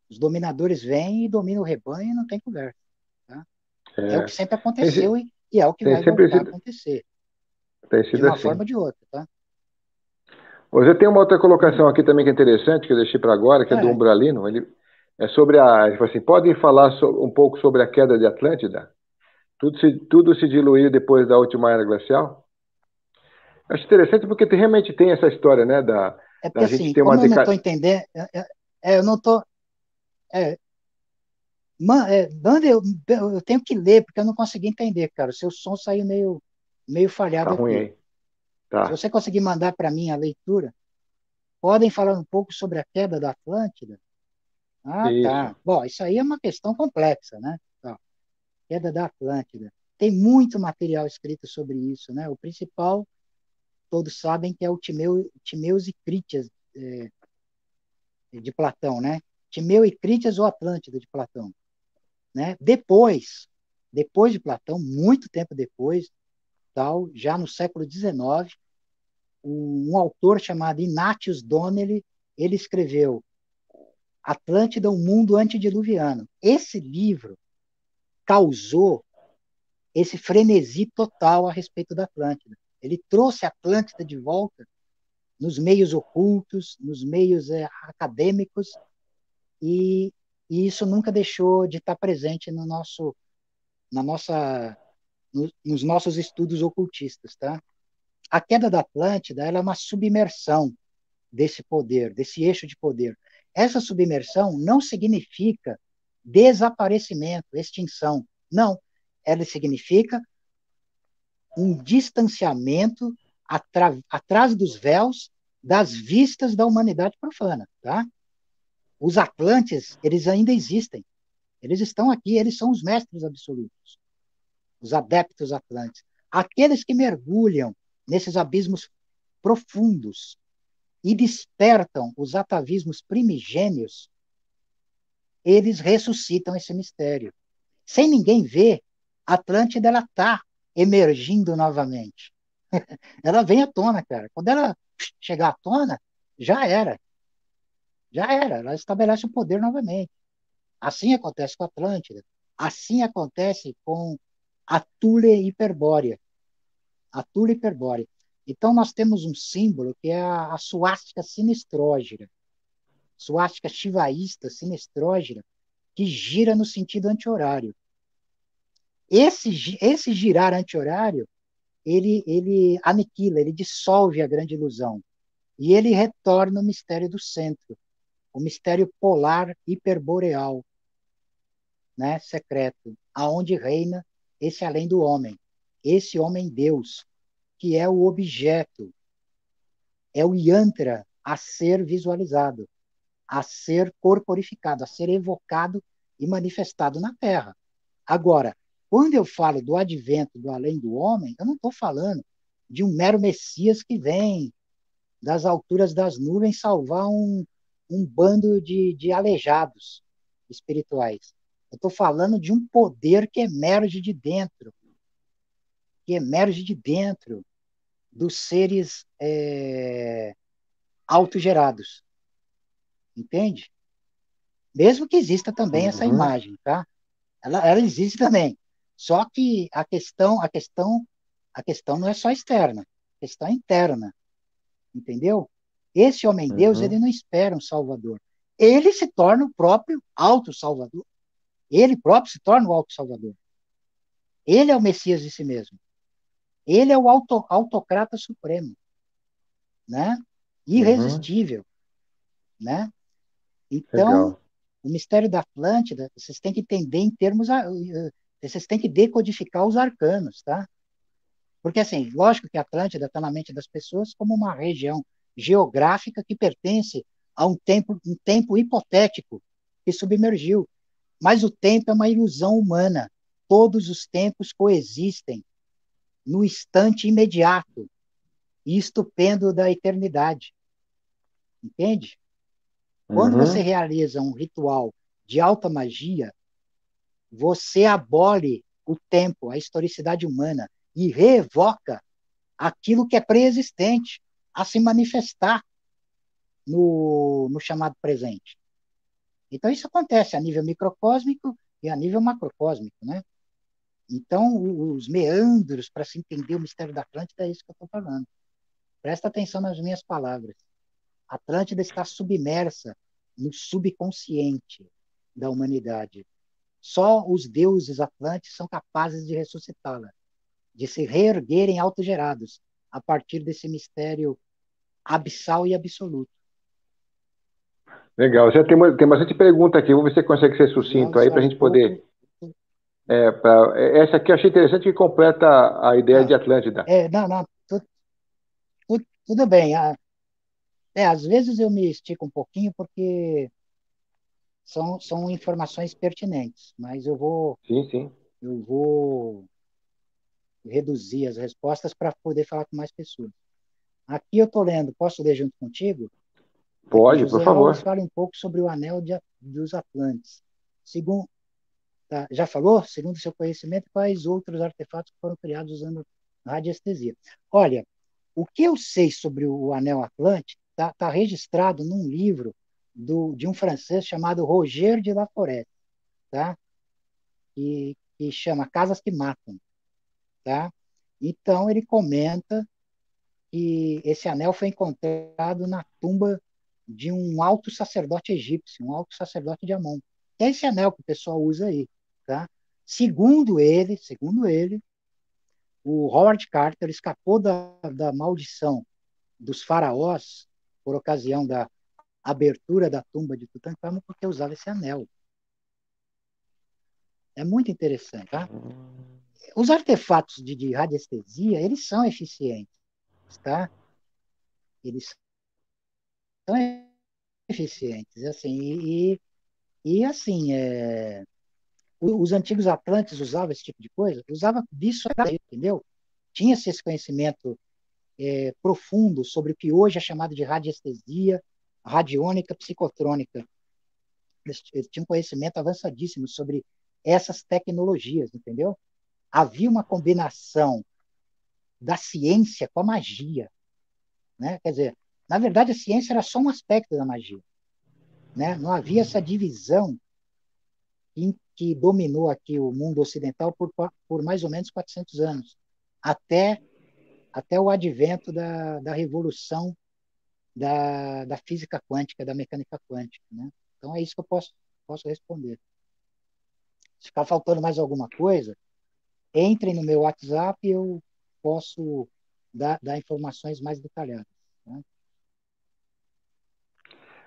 Os dominadores vêm e dominam o rebanho e não tem conversa. Tá? É o que É. sempre Tem, aconteceu e é o que tem vai sempre voltar a sido, acontecer, tem de sido uma forma assim. ou de outra. Tá? Hoje tem uma outra Hum. colocação aqui também que é interessante, que eu deixei para agora, que é do É, Umbralino. Ele é sobre ele fala assim, podem falar um pouco sobre a queda de Atlântida? Tudo se diluiu depois da última era glacial? Acho interessante porque realmente tem essa história, né, é porque da gente assim, ter uma como eu não deca... estou entendendo, eu não estou. Banda, eu tenho que ler, porque eu não consegui entender, cara. O seu som saiu meio Tá falhado ruim aqui. aí. Se Tá. você conseguir mandar para mim a leitura, podem falar um pouco sobre a queda da Atlântida? Ah, Isso. tá. Bom, isso aí é uma questão complexa, né? Tá. Queda da Atlântida. Tem muito material escrito sobre isso, né? O principal, todos sabem que é o Timeus e Critias de Platão, né? Timeu e Critias ou Atlântida de Platão, né? Depois de Platão, muito tempo depois, tal, já no século XIX, um autor chamado Ignatius Donnelly, ele escreveu Atlântida, um mundo antediluviano. Esse livro causou esse frenesi total a respeito da Atlântida. Ele trouxe a Atlântida de volta nos meios ocultos, nos meios acadêmicos, e, e isso nunca deixou de estar presente na nossa, nos nossos estudos ocultistas. Tá? A queda da Atlântida ela é uma submersão desse poder, desse eixo de poder. Essa submersão não significa desaparecimento, extinção. Não. Ela significa um distanciamento atrás dos véus das vistas da humanidade profana, tá? Os Atlantes, eles ainda existem. Eles estão aqui, eles são os mestres absolutos, os adeptos Atlantes. Aqueles que mergulham nesses abismos profundos e despertam os atavismos primigênios, eles ressuscitam esse mistério. Sem ninguém ver, a Atlântida ela está emergindo novamente. Ela vem à tona, cara. Quando ela chegar à tona, já era. Já era. Ela estabelece o poder novamente. Assim acontece com a Atlântida. Assim acontece com a Tule Hiperbórea. A Tule Hiperbórea. Então, nós temos um símbolo que é a suástica sinestrógira. Suástica shivaísta sinestrógira, que gira no sentido anti-horário. Esse girar anti-horário, ele aniquila, ele dissolve a grande ilusão. E ele retorna o mistério do centro, o mistério polar hiperboreal, né, secreto, aonde reina esse além do homem, esse homem-deus, que é o objeto, é o yantra a ser visualizado, a ser corporificado, a ser evocado e manifestado na Terra. Agora, quando eu falo do advento do além do homem, eu não estou falando de um mero Messias que vem das alturas das nuvens salvar um bando de aleijados espirituais. Eu estou falando de um poder que emerge de dentro dos seres autogerados, entende? Mesmo que exista também essa Uhum, imagem, tá? Ela existe também. Só que a questão não é só externa, a questão é interna, entendeu? Esse homem-deus, ele uhum, não espera um salvador. Ele se torna o próprio auto-salvador. Ele próprio se torna o auto-salvador. Ele é o Messias de si mesmo. Ele é o autocrata supremo, né? uhum. Irresistível, né? Então, Legal. o mistério da Atlântida, vocês têm que entender em termos, vocês têm que decodificar os arcanos, tá? Porque, assim, lógico que a Atlântida está na mente das pessoas como uma região geográfica que pertence a um tempo hipotético que submergiu. Mas o tempo é uma ilusão humana. Todos os tempos coexistem no instante imediato e estupendo da eternidade. Entende? Quando você Uhum, realiza um ritual de alta magia, você abole o tempo, a historicidade humana e reevoca aquilo que é pré-existente a se manifestar no chamado presente. Então, isso acontece a nível microcósmico e a nível macrocósmico, né? Então, os meandros para se entender o mistério da Atlântida é isso que eu estou falando. Presta atenção nas minhas palavras. A Atlântida está submersa no subconsciente da humanidade. Só os deuses atlantes são capazes de ressuscitá-la, de se reerguerem autogerados a partir desse mistério abissal e absoluto. legal. Já tem bastante pergunta aqui. Vamos ver se você consegue ser sucinto aí para a gente poder. Essa aqui eu achei interessante que completa a ideia de Não, Atlântida. não, não, tudo bem. Às vezes eu me estico um pouquinho porque são informações pertinentes, mas Sim, sim. eu vou reduzir as respostas para poder falar com mais pessoas. Aqui eu estou lendo, posso ler junto contigo? Aqui, Pode, por José Alves favor. fala um pouco sobre o anel dos Atlantes. Segundo, tá, já falou? Segundo seu conhecimento, quais outros artefatos foram criados usando radiestesia? Olha, o que eu sei sobre o anel Atlântico está registrado num livro de um francês chamado Roger de Laforest, tá? Que chama Casas que Matam, tá? Então, ele comenta que esse anel foi encontrado na tumba de um alto sacerdote egípcio, um alto sacerdote de Amon. É esse anel que o pessoal usa aí, tá? Segundo ele, o Howard Carter escapou da maldição dos faraós por ocasião da abertura da tumba de Tutankhamon porque usava esse anel. É muito interessante, tá? Os artefatos de radiestesia, eles são eficientes, tá? Eles são eficientes, assim, assim, os antigos atlantes usavam esse tipo de coisa, usava disso, entendeu? Tinha-se esse conhecimento profundo sobre o que hoje é chamado de radiestesia, radiônica psicotrônica. Eles tinham conhecimento avançadíssimo sobre essas tecnologias, entendeu? Havia uma combinação da ciência com a magia, né? Quer dizer, na verdade, a ciência era só um aspecto da magia, né? Não havia essa divisão que dominou aqui o mundo ocidental por mais ou menos 400 anos, até, até o advento da revolução da física quântica, da mecânica quântica, né? Então é isso que eu posso responder. Se ficar faltando mais alguma coisa, entrem no meu WhatsApp e eu posso dar informações mais detalhadas, né?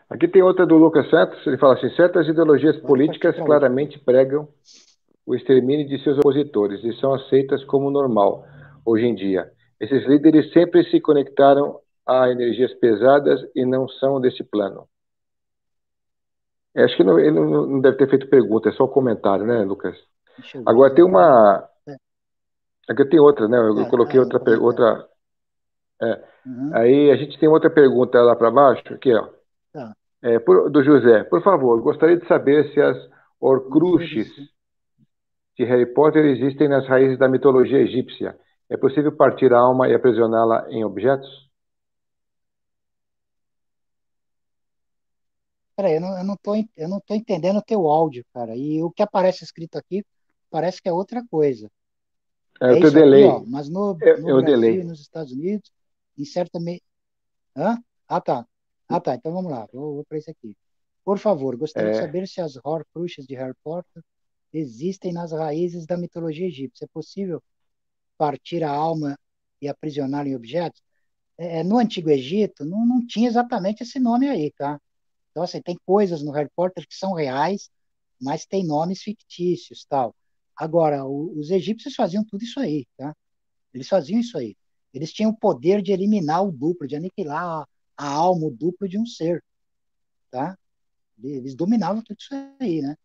Aqui tem outra do Lucas Santos, ele fala assim, certas ideologias Pode partir políticas para outra. claramente pregam o extermínio de seus opositores e são aceitas como normal hoje em dia. Esses líderes sempre se conectaram a energias pesadas e não são desse plano. Acho que ele não deve ter feito pergunta, é só um comentário, né, Lucas? Deixa eu ver Agora aqui. tem uma. Aqui tem outra, né? Eu coloquei Um comentário. outra. É. Uhum, Aí a gente tem outra pergunta lá para baixo, aqui, ó. tá. Do José. Por favor, gostaria de saber se as Horcruxes Líderes. de Harry Potter existem nas raízes da mitologia egípcia. É possível partir a alma e aprisioná-la em objetos? Peraí, eu não tô entendendo o teu áudio, cara. E o que aparece escrito aqui parece que é outra coisa. É o É teu isso aqui, ó. delay. Mas É no o Brasil e delay. nos Estados Unidos, em certa. Hã? Ah, tá. Ah, tá. Então vamos lá. Vou para isso aqui. Por favor, gostaria de É, saber se as Horcruxes de Harry Potter existem nas raízes da mitologia egípcia. É possível partir a alma e aprisioná-la em objetos? No Antigo Egito, não tinha exatamente esse nome aí, tá? Então, assim, tem coisas no Harry Potter que são reais, mas tem nomes fictícios, tal. Agora, os egípcios faziam tudo isso aí, tá? Eles faziam isso aí. Eles tinham o poder de eliminar o duplo, de aniquilar a alma, o duplo de um ser, tá? Eles dominavam tudo isso aí, né?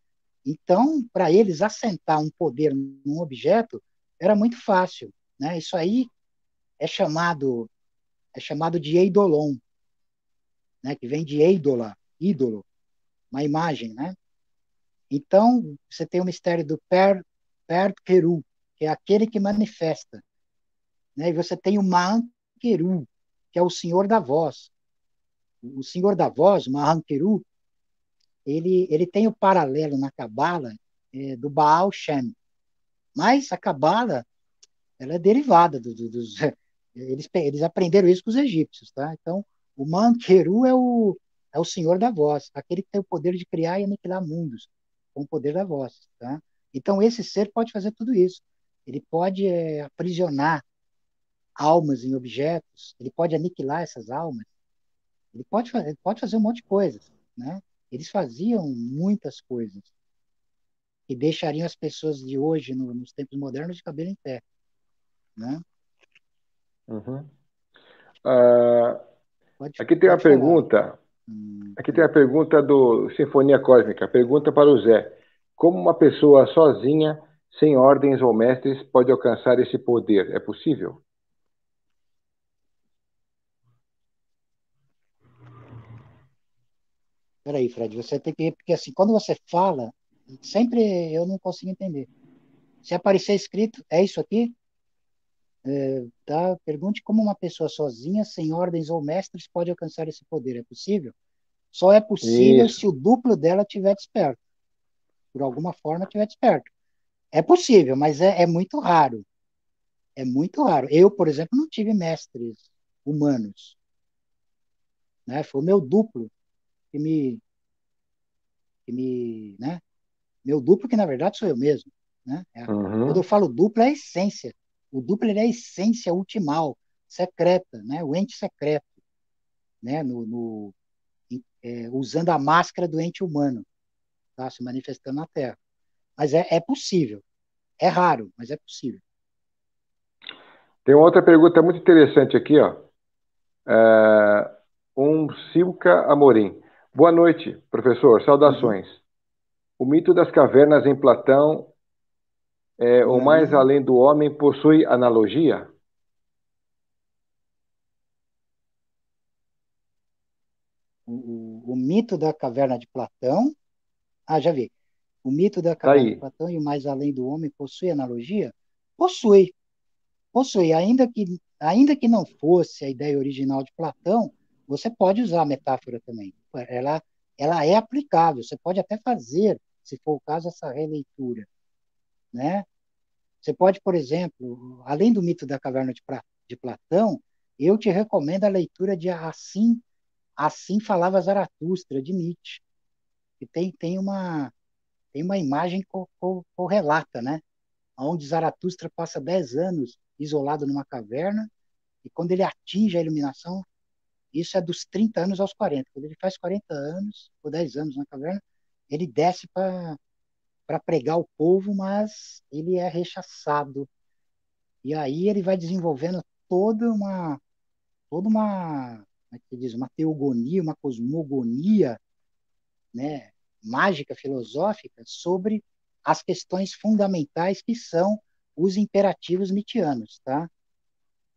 Então, para eles assentar um poder num objeto era muito fácil, né? Isso aí é chamado de eidolon, né? Que vem de eidola, ídolo, uma imagem, né? Então, você tem o mistério do Per Keru, que é aquele que manifesta, né? E você tem o Maankeru, que é o Senhor da Voz. O Senhor da Voz, o Maankeru, ele tem o paralelo na Cabala do Baal Shem. Mas a Cabala ela é derivada dos. Eles aprenderam isso com os egípcios, tá? Então, o Maankeru é o Senhor da Voz, aquele que tem o poder de criar e aniquilar mundos, com o poder da voz, tá? Então, esse ser pode fazer tudo isso. Ele pode aprisionar almas em objetos, ele pode aniquilar essas almas, ele pode fazer um monte de coisas, né? Eles faziam muitas coisas que deixariam as pessoas de hoje, nos tempos modernos, de cabelo em pé, né? uhum. Ah, aqui tem uma Pode falar. pergunta. Hum, Aqui tem a pergunta do Sinfonia Cósmica. Pergunta para o Zé. Como uma pessoa sozinha, sem ordens ou mestres, pode alcançar esse poder? É possível? Peraí, Fred, você tem que. Porque assim, quando você fala, sempre eu não consigo entender. Se aparecer escrito, é isso aqui? Tá? Pergunte como uma pessoa sozinha, sem ordens ou mestres, pode alcançar esse poder. É possível? Só é possível Isso. se o duplo dela estiver desperto. Por alguma forma estiver desperto. É possível, mas é muito raro. É muito raro. Eu, por exemplo, não tive mestres humanos, né? Foi o meu duplo né? Meu duplo, que na verdade sou eu mesmo, né? Quando eu Uhum. falo duplo, é a essência. O duplo ele é a essência ultimal, secreta, né? O ente secreto, né? Usando a máscara do ente humano, tá? Se manifestando na Terra. Mas é possível. É raro, mas é possível. Tem uma outra pergunta muito interessante aqui, ó. É, Silca Amorim. Boa noite, professor. Uhum. Saudações. O mito das cavernas em Platão, o mais Não. além do homem, possui analogia? O mito da caverna de Platão. Ah, já vi. O mito da Tá caverna de aí. Platão e o mais além do homem possui analogia? Possui. Possui. Ainda que não fosse a ideia original de Platão, você pode usar a metáfora também. Ela é aplicável. Você pode até fazer, se for o caso, essa releitura, né? Você pode, por exemplo, além do mito da caverna de Platão, eu te recomendo a leitura de Assim Falava Zaratustra, de Nietzsche, que tem uma imagem correlata, né? Onde Zaratustra passa 10 anos isolado numa caverna, e quando ele atinge a iluminação, isso é dos 30 anos aos 40. Quando ele faz 40 anos, ou 10 anos na caverna, ele desce para pregar o povo, mas ele é rechaçado. E aí ele vai desenvolvendo toda uma, como é que se diz, uma teogonia, uma cosmogonia, né, mágica, filosófica, sobre as questões fundamentais que são os imperativos nietzschianos, tá?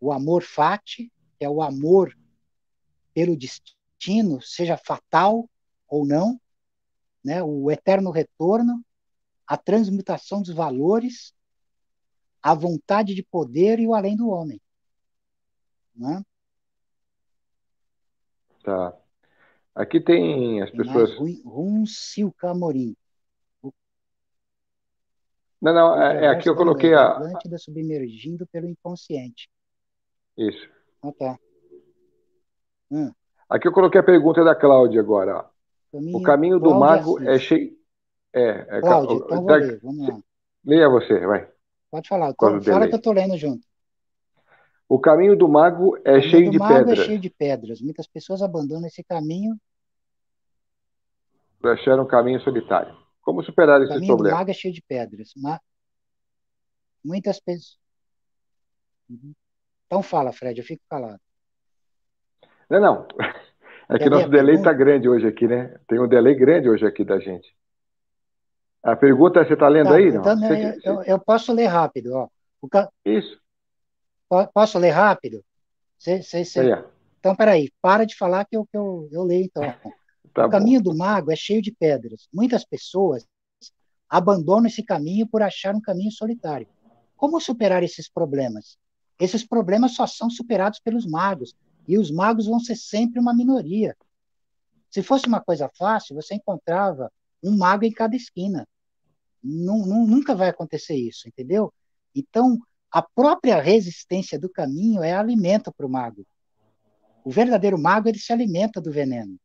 O amor fati, que é o amor pelo destino, seja fatal ou não, né? O eterno retorno, a transmutação dos valores, a vontade de poder e o além do homem, né? Tá. Aqui tem as Tem pessoas. mais Rum Silca Amorim. Não, não, aqui Controverso eu da coloquei noite, a. Atlântida submergindo pelo inconsciente. Isso. Ah, tá. Hum, Aqui eu coloquei a pergunta da Cláudia agora. Ó. O caminho, caminho do Cláudia mago é Assis. cheio. Cláudia, então vou ler, vamos lá. Leia você, vai. Pode falar, Por causa do fala que eu delay. estou lendo junto. O caminho do mago O é caminho cheio do de mago é pedras. cheio de pedras. Muitas pessoas abandonam esse caminho. Para achar um caminho solitário. Como superar O esses caminho do problemas? mago é cheio de pedras. Muitas pessoas. Uhum. Então fala, Fred, eu fico calado. Não, não. É que Quer ler nosso a delay está pergunta? grande hoje aqui, né? Tem um delay grande hoje aqui da gente. A pergunta, você está lendo Tá, aí, então não? eu posso ler rápido. Ó. Isso. Posso ler rápido? Aí, ó. Então, peraí, para de falar que eu leio, então. O Tá bom. caminho do mago é cheio de pedras. Muitas pessoas abandonam esse caminho por achar um caminho solitário. Como superar esses problemas? Esses problemas só são superados pelos magos, e os magos vão ser sempre uma minoria. Se fosse uma coisa fácil, você encontrava um mago em cada esquina. Nunca vai acontecer isso, entendeu? Então, a própria resistência do caminho é alimento para o mago. O verdadeiro mago, ele se alimenta do veneno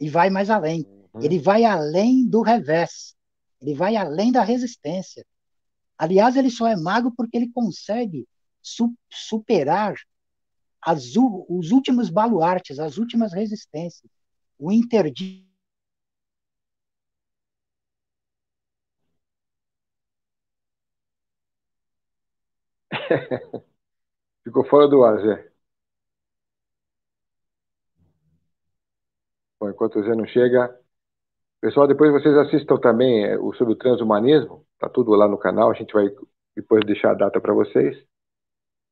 e vai mais além. Uhum. Ele vai além do revés. Ele vai além da resistência. Aliás, ele só é mago porque ele consegue superar os últimos baluartes, as últimas resistências. O interdito. Ficou fora do ar, Zé. Bom, enquanto o Zé não chega. Pessoal, depois vocês assistam também o sobre o transhumanismo. Tá tudo lá no canal. A gente vai depois deixar a data para vocês.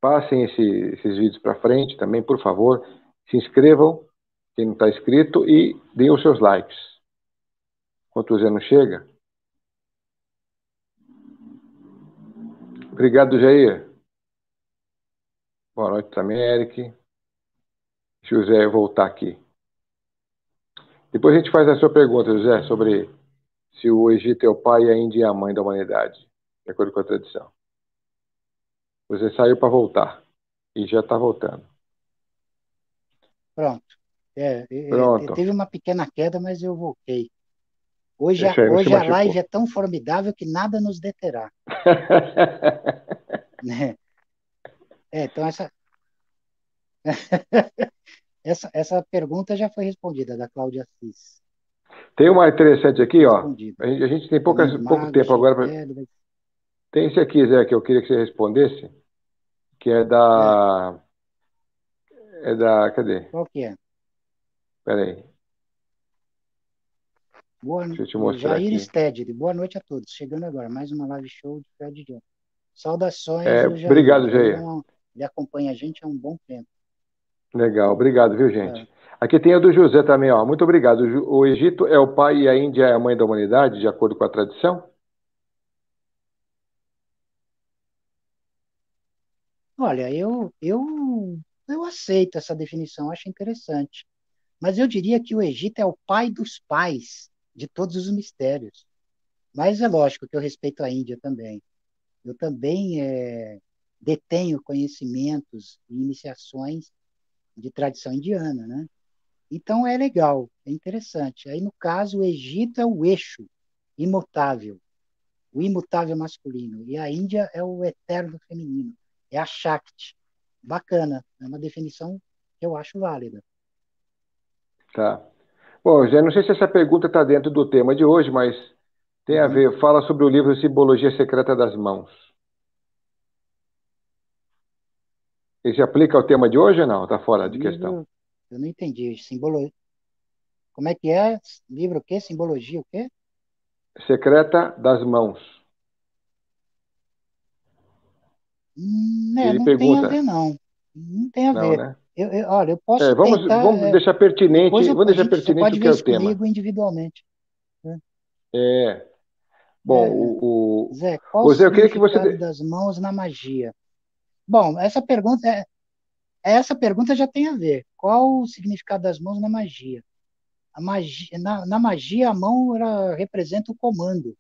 Passem esses vídeos para frente também, por favor. Se inscrevam, quem não está inscrito, e deem os seus likes. Enquanto o Zé não chega. Obrigado, Jair. Boa noite também, Eric. Se o Zé voltar aqui. Depois a gente faz a sua pergunta, José, sobre se o Egito é o pai e a Índia é a mãe da humanidade, de acordo com a tradição. Você saiu para voltar e já está voltando. Pronto. Pronto. Teve uma pequena queda, mas eu voltei. Hoje, Isso aí, não se hoje a live machucou. é tão formidável que nada nos deterá. Né? Então, essa pergunta já foi respondida, da Cláudia Assis. Tem uma interessante aqui, ó. Respondida. A gente tem Caminho do pouco Mago, é tempo cheio de agora. pedras. Tem esse aqui, Zé, que eu queria que você respondesse, que é É, da É da. Cadê? Qual que é? Peraí. Boa, Deixa eu te o mostrar Jair aqui. Stedley, boa noite a todos. Chegando agora, mais uma live show de Fred Jones. Saudações, o Jair. O Obrigado, Jair Jair. ele acompanha a gente há um bom tempo. Legal, obrigado, viu, É. gente? Aqui tem a do José também, ó. Muito obrigado. O Egito é o pai e a Índia é a mãe da humanidade, de acordo com a tradição? Olha, eu aceito essa definição, acho interessante. Mas eu diria que o Egito é o pai dos pais de todos os mistérios. Mas é lógico que eu respeito a Índia também. Eu também detenho conhecimentos e iniciações de tradição indiana, né? Então é legal, é interessante. Aí, no caso, o Egito é o eixo imutável, o imutável masculino, e a Índia é o eterno feminino, é a Shakti. Bacana, é uma definição que eu acho válida. Tá. Bom, já não sei se essa pergunta está dentro do tema de hoje, mas tem a Uhum. ver. Fala sobre o livro Simbologia Secreta das Mãos. Ele se aplica ao tema de hoje ou não? Está fora de questão. Livro, eu não entendi. Como é que é? Livro o quê? Simbologia o quê? Secreta das Mãos. Ele Não tem a pergunta. ver, não. Não tem a Não, ver. né? Olha, eu posso tentar. Vamos deixar Depois pertinente, vamos deixar você pertinente pode o que ver é o isso tema. comigo individualmente, né? É, bom, É, Zé, qual o Zé, eu queria que você. significado das mãos na magia? Bom, essa pergunta já tem a ver. Qual o significado das mãos na magia? Na magia, a mão ela representa o comando,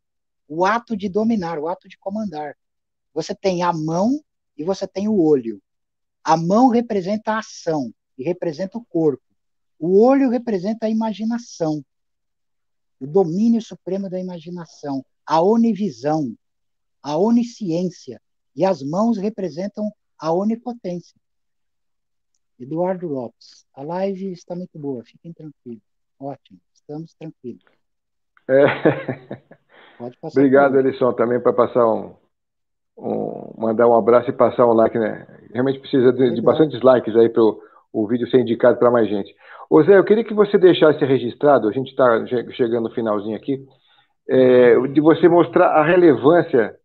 o ato de dominar, o ato de comandar. Você tem a mão e você tem o olho. A mão representa a ação e representa o corpo. O olho representa a imaginação, o domínio supremo da imaginação, a onivisão, a onisciência. E as mãos representam a onipotência. Eduardo Lopes, a live está muito boa, fiquem tranquilos. Ótimo, estamos tranquilos. É... Pode passar para Obrigado, outro. Elisson, também para passar mandar um abraço e passar um like, né? Realmente precisa de Legal. bastantes likes aí para o vídeo ser indicado para mais gente. Ô Zé, eu queria que você deixasse registrado, a gente está chegando no finalzinho aqui, de você mostrar a relevância.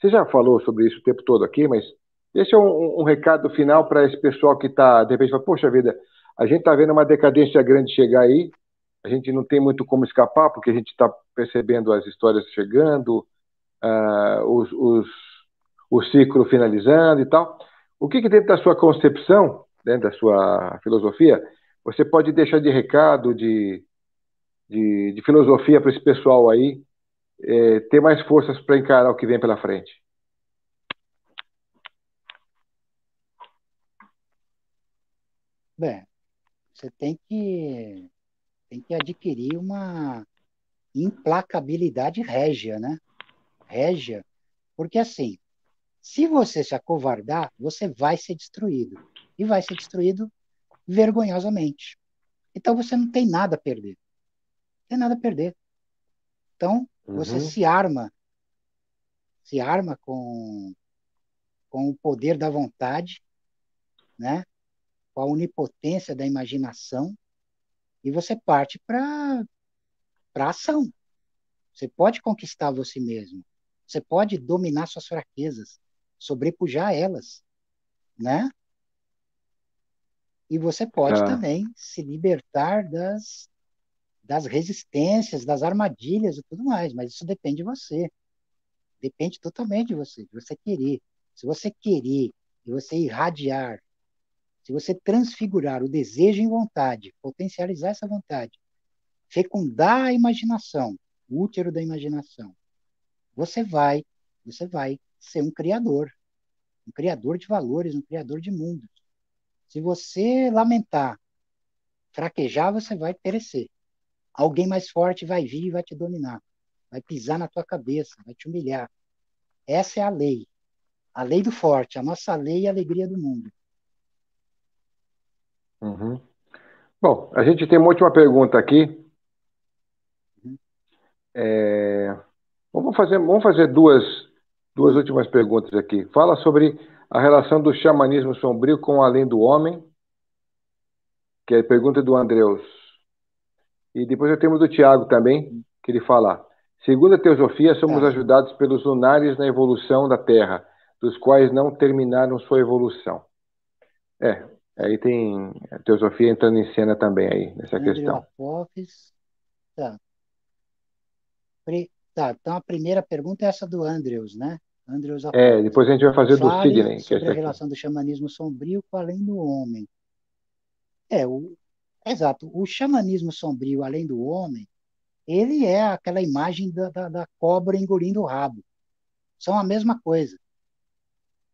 Você já falou sobre isso o tempo todo aqui, mas deixa um recado final para esse pessoal que está, de repente, fala, poxa vida, a gente está vendo uma decadência grande chegar aí, a gente não tem muito como escapar, porque a gente está percebendo as histórias chegando, uh, os, os, o ciclo finalizando e tal. O que dentro da sua concepção, dentro da sua filosofia, você pode deixar de recado, de filosofia para esse pessoal aí ter mais forças para encarar o que vem pela frente? Bem, você tem que adquirir uma implacabilidade régia, né? Régia, porque assim, se você se acovardar, você vai ser destruído. E vai ser destruído vergonhosamente. Então você não tem nada a perder. Não tem nada a perder. Então você Uhum. se arma com o poder da vontade, né? Com a onipotência da imaginação, e você parte para ação. Você pode conquistar você mesmo. Você pode dominar suas fraquezas, sobrepujar elas, né? E você pode Tá, também se libertar das resistências, das armadilhas e tudo mais, mas isso depende de você. Depende totalmente de você querer. Se você querer e você irradiar, se você transfigurar o desejo em vontade, potencializar essa vontade, fecundar a imaginação, o útero da imaginação, você vai, você vai ser um criador de valores, um criador de mundos. Se você lamentar, fraquejar, você vai perecer. Alguém mais forte vai vir e vai te dominar, vai pisar na tua cabeça, vai te humilhar. Essa é a lei do forte, a nossa lei e a alegria do mundo. uhum. Bom, a gente tem uma última pergunta aqui. Uhum. É, vamos fazer duas últimas perguntas aqui. Fala sobre a relação do xamanismo sombrio com o além do homem que é a pergunta do Andreus. E depois eu tenho do Tiago também, que ele fala: segundo a teosofia, somos Tá. ajudados pelos lunares na evolução da Terra, dos quais não terminaram sua evolução. É, aí tem a teosofia entrando em cena também aí, nessa Andrew questão. Apophis. Tá. Tá. Então a primeira pergunta é essa do Andrews, né? Andrews É, Apophis. depois a gente vai fazer do Fale Sidney, que é sobre esse a aqui. relação do xamanismo sombrio com o além do homem. É, exato. O xamanismo sombrio, além do homem, ele é aquela imagem da cobra engolindo o rabo. São a mesma coisa.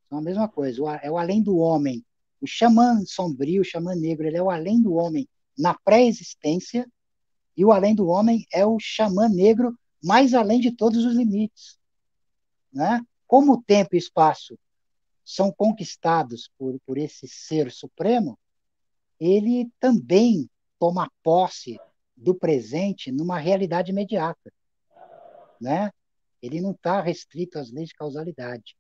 São a mesma coisa. É o além do homem. O xamã sombrio, o xamã negro, ele é o além do homem na pré-existência, e o além do homem é o xamã negro mais além de todos os limites, né? Como o tempo e o espaço são conquistados por esse ser supremo, ele também toma posse do presente numa realidade imediata, né? Ele não está restrito às leis de causalidade.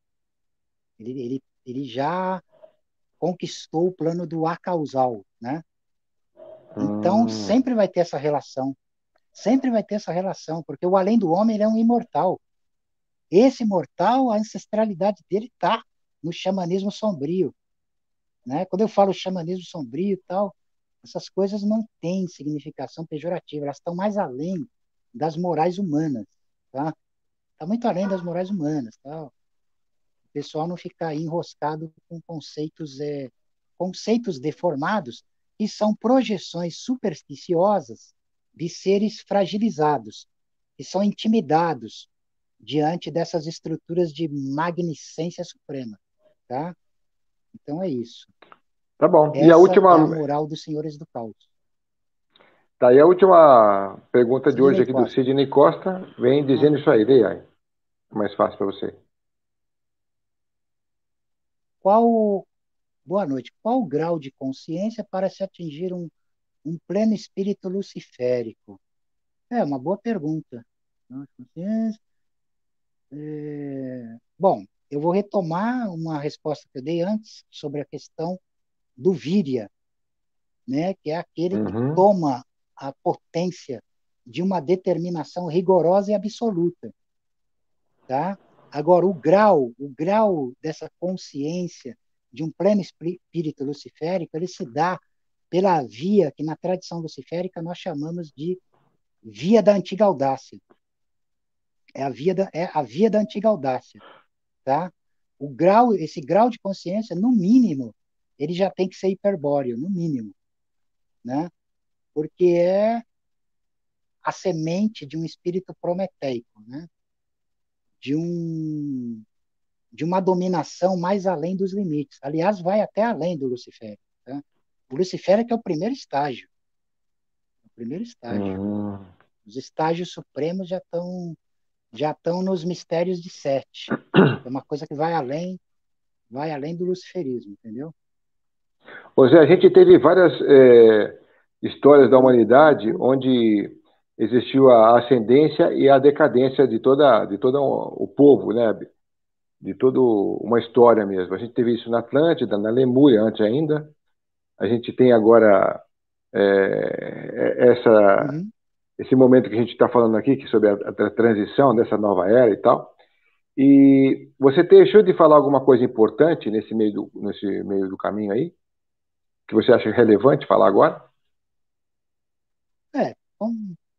Ele já conquistou o plano do acausal, né? Então, Hum, sempre vai ter essa relação. Sempre vai ter essa relação, porque o além do homem ele é um imortal. Esse imortal, a ancestralidade dele está no xamanismo sombrio, né? Quando eu falo xamanismo sombrio e tal, essas coisas não têm significação pejorativa, elas estão mais além das morais humanas, tá? Está muito além das morais humanas, tá? O pessoal não ficar aí enroscado com conceitos deformados que são projeções supersticiosas de seres fragilizados, que são intimidados diante dessas estruturas de magnicência suprema, tá? Então é isso. tá bom. E a Essa última, é a moral dos senhores do caos. tá aí a última pergunta de hoje Sidney aqui do Costa. Sidney Costa, vem Ah, dizendo isso aí, leia aí. É mais fácil para você. qual, boa noite. Qual o grau de consciência para se atingir um pleno espírito luciférico? É uma boa pergunta. Consciência, bom, eu vou retomar uma resposta que eu dei antes sobre a questão do víria, né, que é aquele que Uhum. toma a potência de uma determinação rigorosa e absoluta, tá? Agora, o grau dessa consciência de um pleno espírito luciférico, ele se dá pela via que na tradição luciférica nós chamamos de via da antiga audácia. É a via da antiga audácia, tá? Esse grau de consciência, no mínimo, ele já tem que ser hiperbóreo, no mínimo, né? Porque é a semente de um espírito prometeico, né? De um de uma dominação mais além dos limites. Aliás, vai até além do Lucifer, tá? O Lucifer é que é o primeiro estágio, o primeiro estágio. Uhum. Os estágios supremos já estão nos mistérios de Sete. É uma coisa que vai além do luciferismo, entendeu? Pois é, a gente teve várias histórias da humanidade onde existiu a ascendência e a decadência de todo o povo, né? De toda uma história mesmo. A gente teve isso na Atlântida, na Lemúria antes ainda. A gente tem agora Uhum. esse momento que a gente está falando aqui, que é sobre a transição dessa nova era e tal. E você deixou de falar alguma coisa importante nesse meio do caminho aí, que você acha relevante falar agora?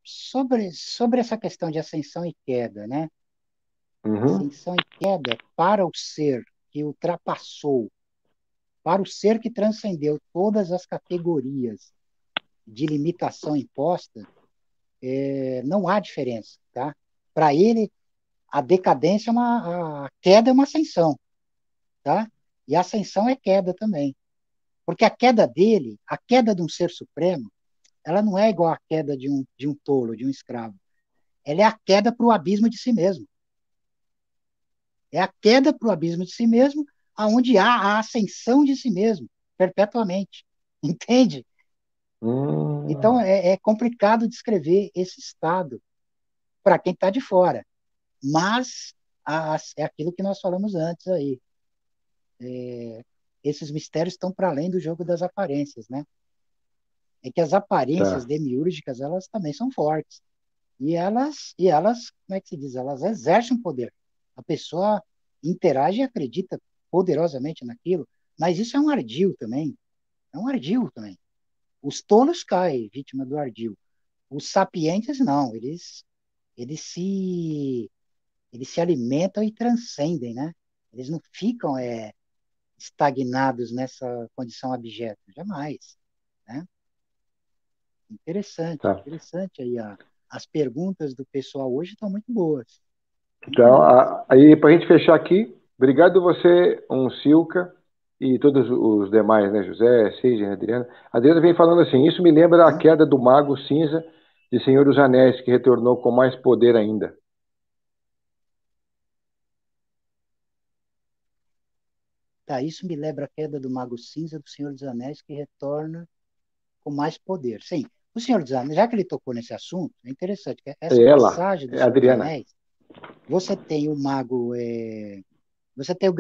Sobre essa questão de ascensão e queda, né? Uhum. Ascensão e queda para o ser que ultrapassou, para o ser que transcendeu todas as categorias de limitação imposta, não há diferença, tá? Para ele, a decadência a queda é uma ascensão, tá? E a ascensão é queda também. Porque a queda de um ser supremo, ela não é igual à queda de um tolo, de um escravo. Ela é a queda para o abismo de si mesmo. É a queda para o abismo de si mesmo, aonde há a ascensão de si mesmo, perpetuamente. Entende? Então, Hum. é complicado descrever esse estado para quem está de fora. Mas é aquilo que nós falamos antes aí. Esses mistérios estão para além do jogo das aparências, né? é que as aparências Tá. demiúrgicas, elas também são fortes. E elas, como é que se diz? Elas exercem um poder. A pessoa interage e acredita poderosamente naquilo, mas isso é um ardil também. É um ardil também. Os tolos caem vítima do ardil. Os sapientes não, eles se eles se alimentam e transcendem, né? Eles não ficam estagnados nessa condição abjeta, jamais, né? Interessante, Tá. interessante aí as perguntas do pessoal hoje estão muito Então, boas. aí, para a gente fechar aqui, obrigado você, um Silca, e todos os demais, né, José, Seija, Adriana. A Adriana vem falando assim, isso me lembra a Hã? queda do Mago Cinza de Senhor dos Anéis, que retornou com mais poder ainda. Tá, isso me lembra a queda do Mago Cinza do Senhor dos Anéis que retorna com mais poder. Sim, o Senhor dos Anéis, já que ele tocou nesse assunto, é interessante que essa É ela, passagem do é a Senhor dos Adriana. Anéis, você tem o mago, você tem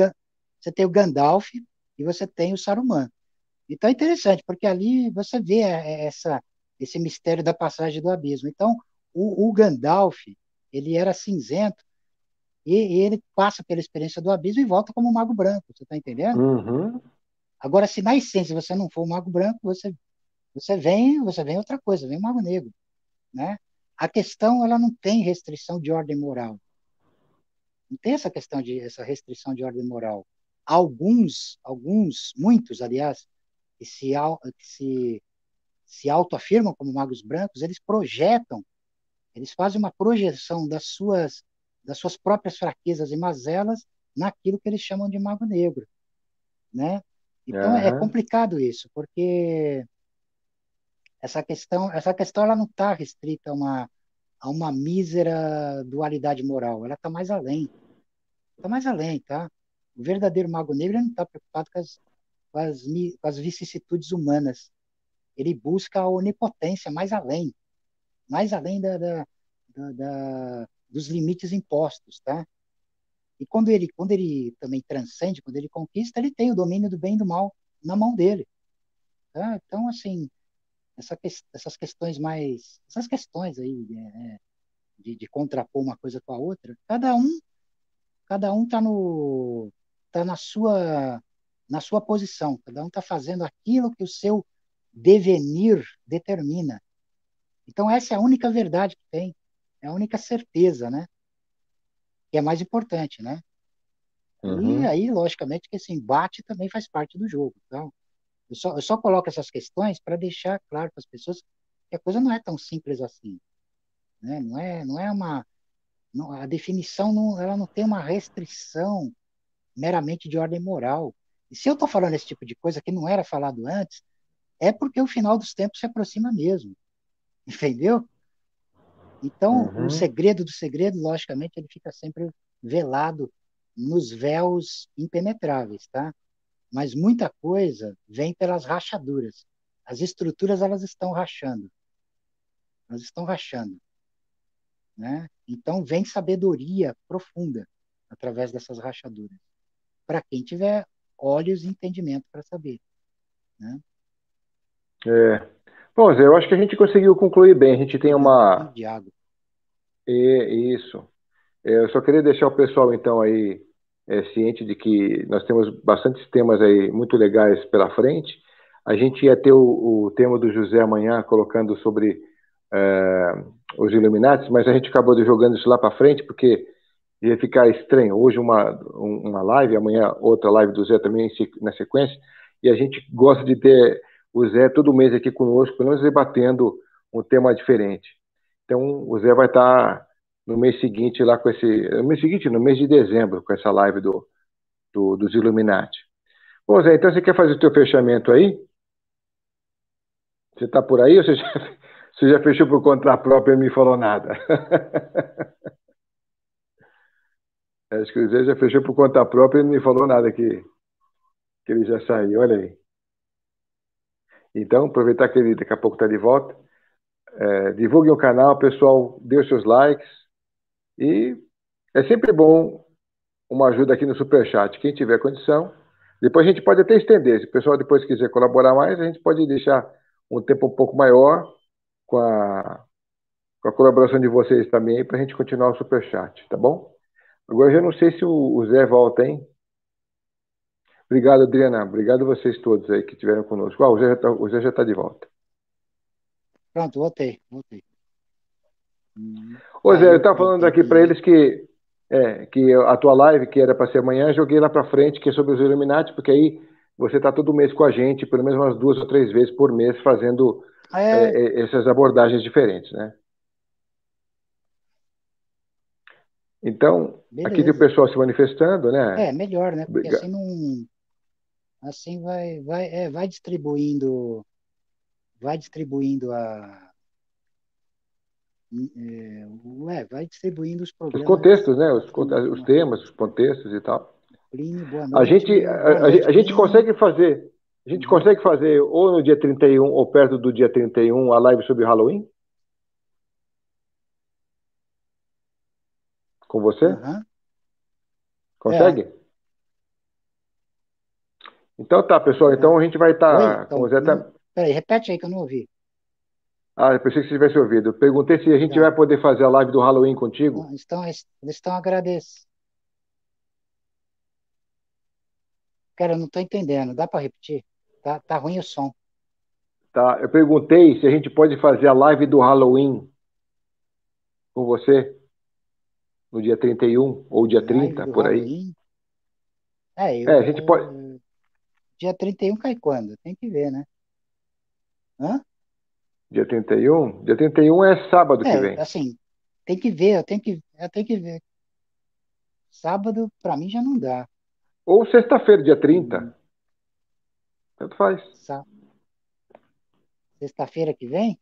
você tem o Gandalf e você tem o Saruman. Então é interessante, porque ali você vê esse mistério da passagem do abismo. Então, o Gandalf, ele era cinzento e ele passa pela experiência do abismo e volta como um mago branco, você está entendendo? Uhum, Agora, se na essência você não for um mago branco, você vem outra coisa, vem um mago negro, né? A questão, ela não tem restrição de ordem moral. Não tem essa restrição de ordem moral. Muitos, aliás, que se autoafirmam como magos brancos, eles fazem uma projeção das suas próprias fraquezas e mazelas naquilo que eles chamam de mago negro, né? Então é aham, complicado isso, porque essa questão ela não está restrita a uma mísera dualidade moral, ela está mais além, tá? O verdadeiro mago negro ele não está preocupado com as vicissitudes humanas, ele busca a onipotência mais além dos limites impostos, tá? E quando ele também transcende, quando ele conquista, ele tem o domínio do bem e do mal na mão dele, tá? Então, assim, essas questões aí de contrapor uma coisa com a outra, cada um tá na sua posição, cada um está fazendo aquilo que o seu devenir determina. Então, essa é a única verdade que tem, é a única certeza, né? Que é mais importante, né? E uhum. aí, logicamente, que esse embate também faz parte do jogo. Então, eu só coloco essas questões para deixar claro para as pessoas que a coisa não é tão simples assim, né? Não é a definição não, ela não tem uma restrição meramente de ordem moral. E se eu estou falando esse tipo de coisa que não era falado antes, é porque o final dos tempos se aproxima mesmo, entendeu? Então, o Uhum. segredo do segredo, logicamente, ele fica sempre velado nos véus impenetráveis, tá? Mas muita coisa vem pelas rachaduras. As estruturas, elas estão rachando, né? Então, vem sabedoria profunda através dessas rachaduras, para quem tiver olhos e entendimento para saber, né? É. Bom, Zé, eu acho que a gente conseguiu concluir bem. A gente tem Beber um pouquinho uma. de água. Isso. Eu só queria deixar o pessoal, então, aí ciente de que nós temos bastantes temas aí muito legais pela frente. A gente ia ter o tema do José amanhã, colocando sobre é, os Illuminati, mas a gente acabou de jogando isso lá para frente, porque ia ficar estranho. Hoje uma live, amanhã outra live do Zé também na sequência, e a gente gosta de ter o Zé todo mês aqui conosco, pelo menos debatendo um tema diferente. Então, o Zé vai estar no mês seguinte lá com esse. No mês seguinte, no mês de dezembro, com essa live dos Illuminati. Bom, Zé, então você quer fazer o teu fechamento aí? Você está por aí ou você já fechou por conta própria e não me falou nada? Acho que o Zé já fechou por conta própria e não me falou nada que ele já saiu. Olha aí. Então, aproveitar que ele daqui a pouco está de volta. Divulguem o canal, pessoal, dê os seus likes. E é sempre bom uma ajuda aqui no Superchat. Quem tiver condição. Depois a gente pode até estender. Se o pessoal depois quiser colaborar mais, a gente pode deixar um tempo um pouco maior com a colaboração de vocês também para a gente continuar o Superchat, tá bom? Agora eu já não sei se o Zé volta, hein? Obrigado, Adriana. Obrigado a vocês todos aí que estiveram conosco. O Zé já tá de volta. Pronto, voltei. Ô Zé, eu Caiu estava por um falando aqui para tempinho aí. eles que a tua live, que era para ser amanhã, joguei lá para frente, que é sobre os Illuminati, porque aí você está todo mês com a gente, pelo menos umas 2 ou 3 vezes por mês, fazendo É, essas abordagens diferentes, né? Então, aqui tem o beleza. pessoal se manifestando, né? É, melhor, né? Porque Obriga- assim não. Assim vai distribuindo vai distribuindo os Os programas contextos, né? assim, de Os uma temas, os contextos e tal. Plínio, boa A noite, gente, boa noite, a gente Plínio. consegue fazer, Uhum, ou no dia 31 ou perto do dia 31 a live sobre Halloween com você? aham. É. Consegue? Então tá, pessoal. É. Então a gente vai Oi? estar com o Então, Zé. não, peraí, repete aí que eu não ouvi. Ah, eu pensei que você tivesse ouvido. Eu perguntei se a gente Tá. vai poder fazer a live do Halloween contigo. Eles estão agradecendo. Cara, eu não estou entendendo. Dá para repetir? Tá ruim o som. Tá? Eu perguntei se a gente pode fazer a live do Halloween com você no dia 31 ou dia Live 30 do por aí. Halloween. É, a gente pode. Dia 31 cai quando? Tem que ver, né? Hã? Dia 31? Dia 31 é sábado que É, vem. assim, tem que ver, eu tenho que ver. Sábado, para mim, já não dá. Ou sexta-feira, dia 30. Hum, Tanto faz. sá- Sexta-feira que vem?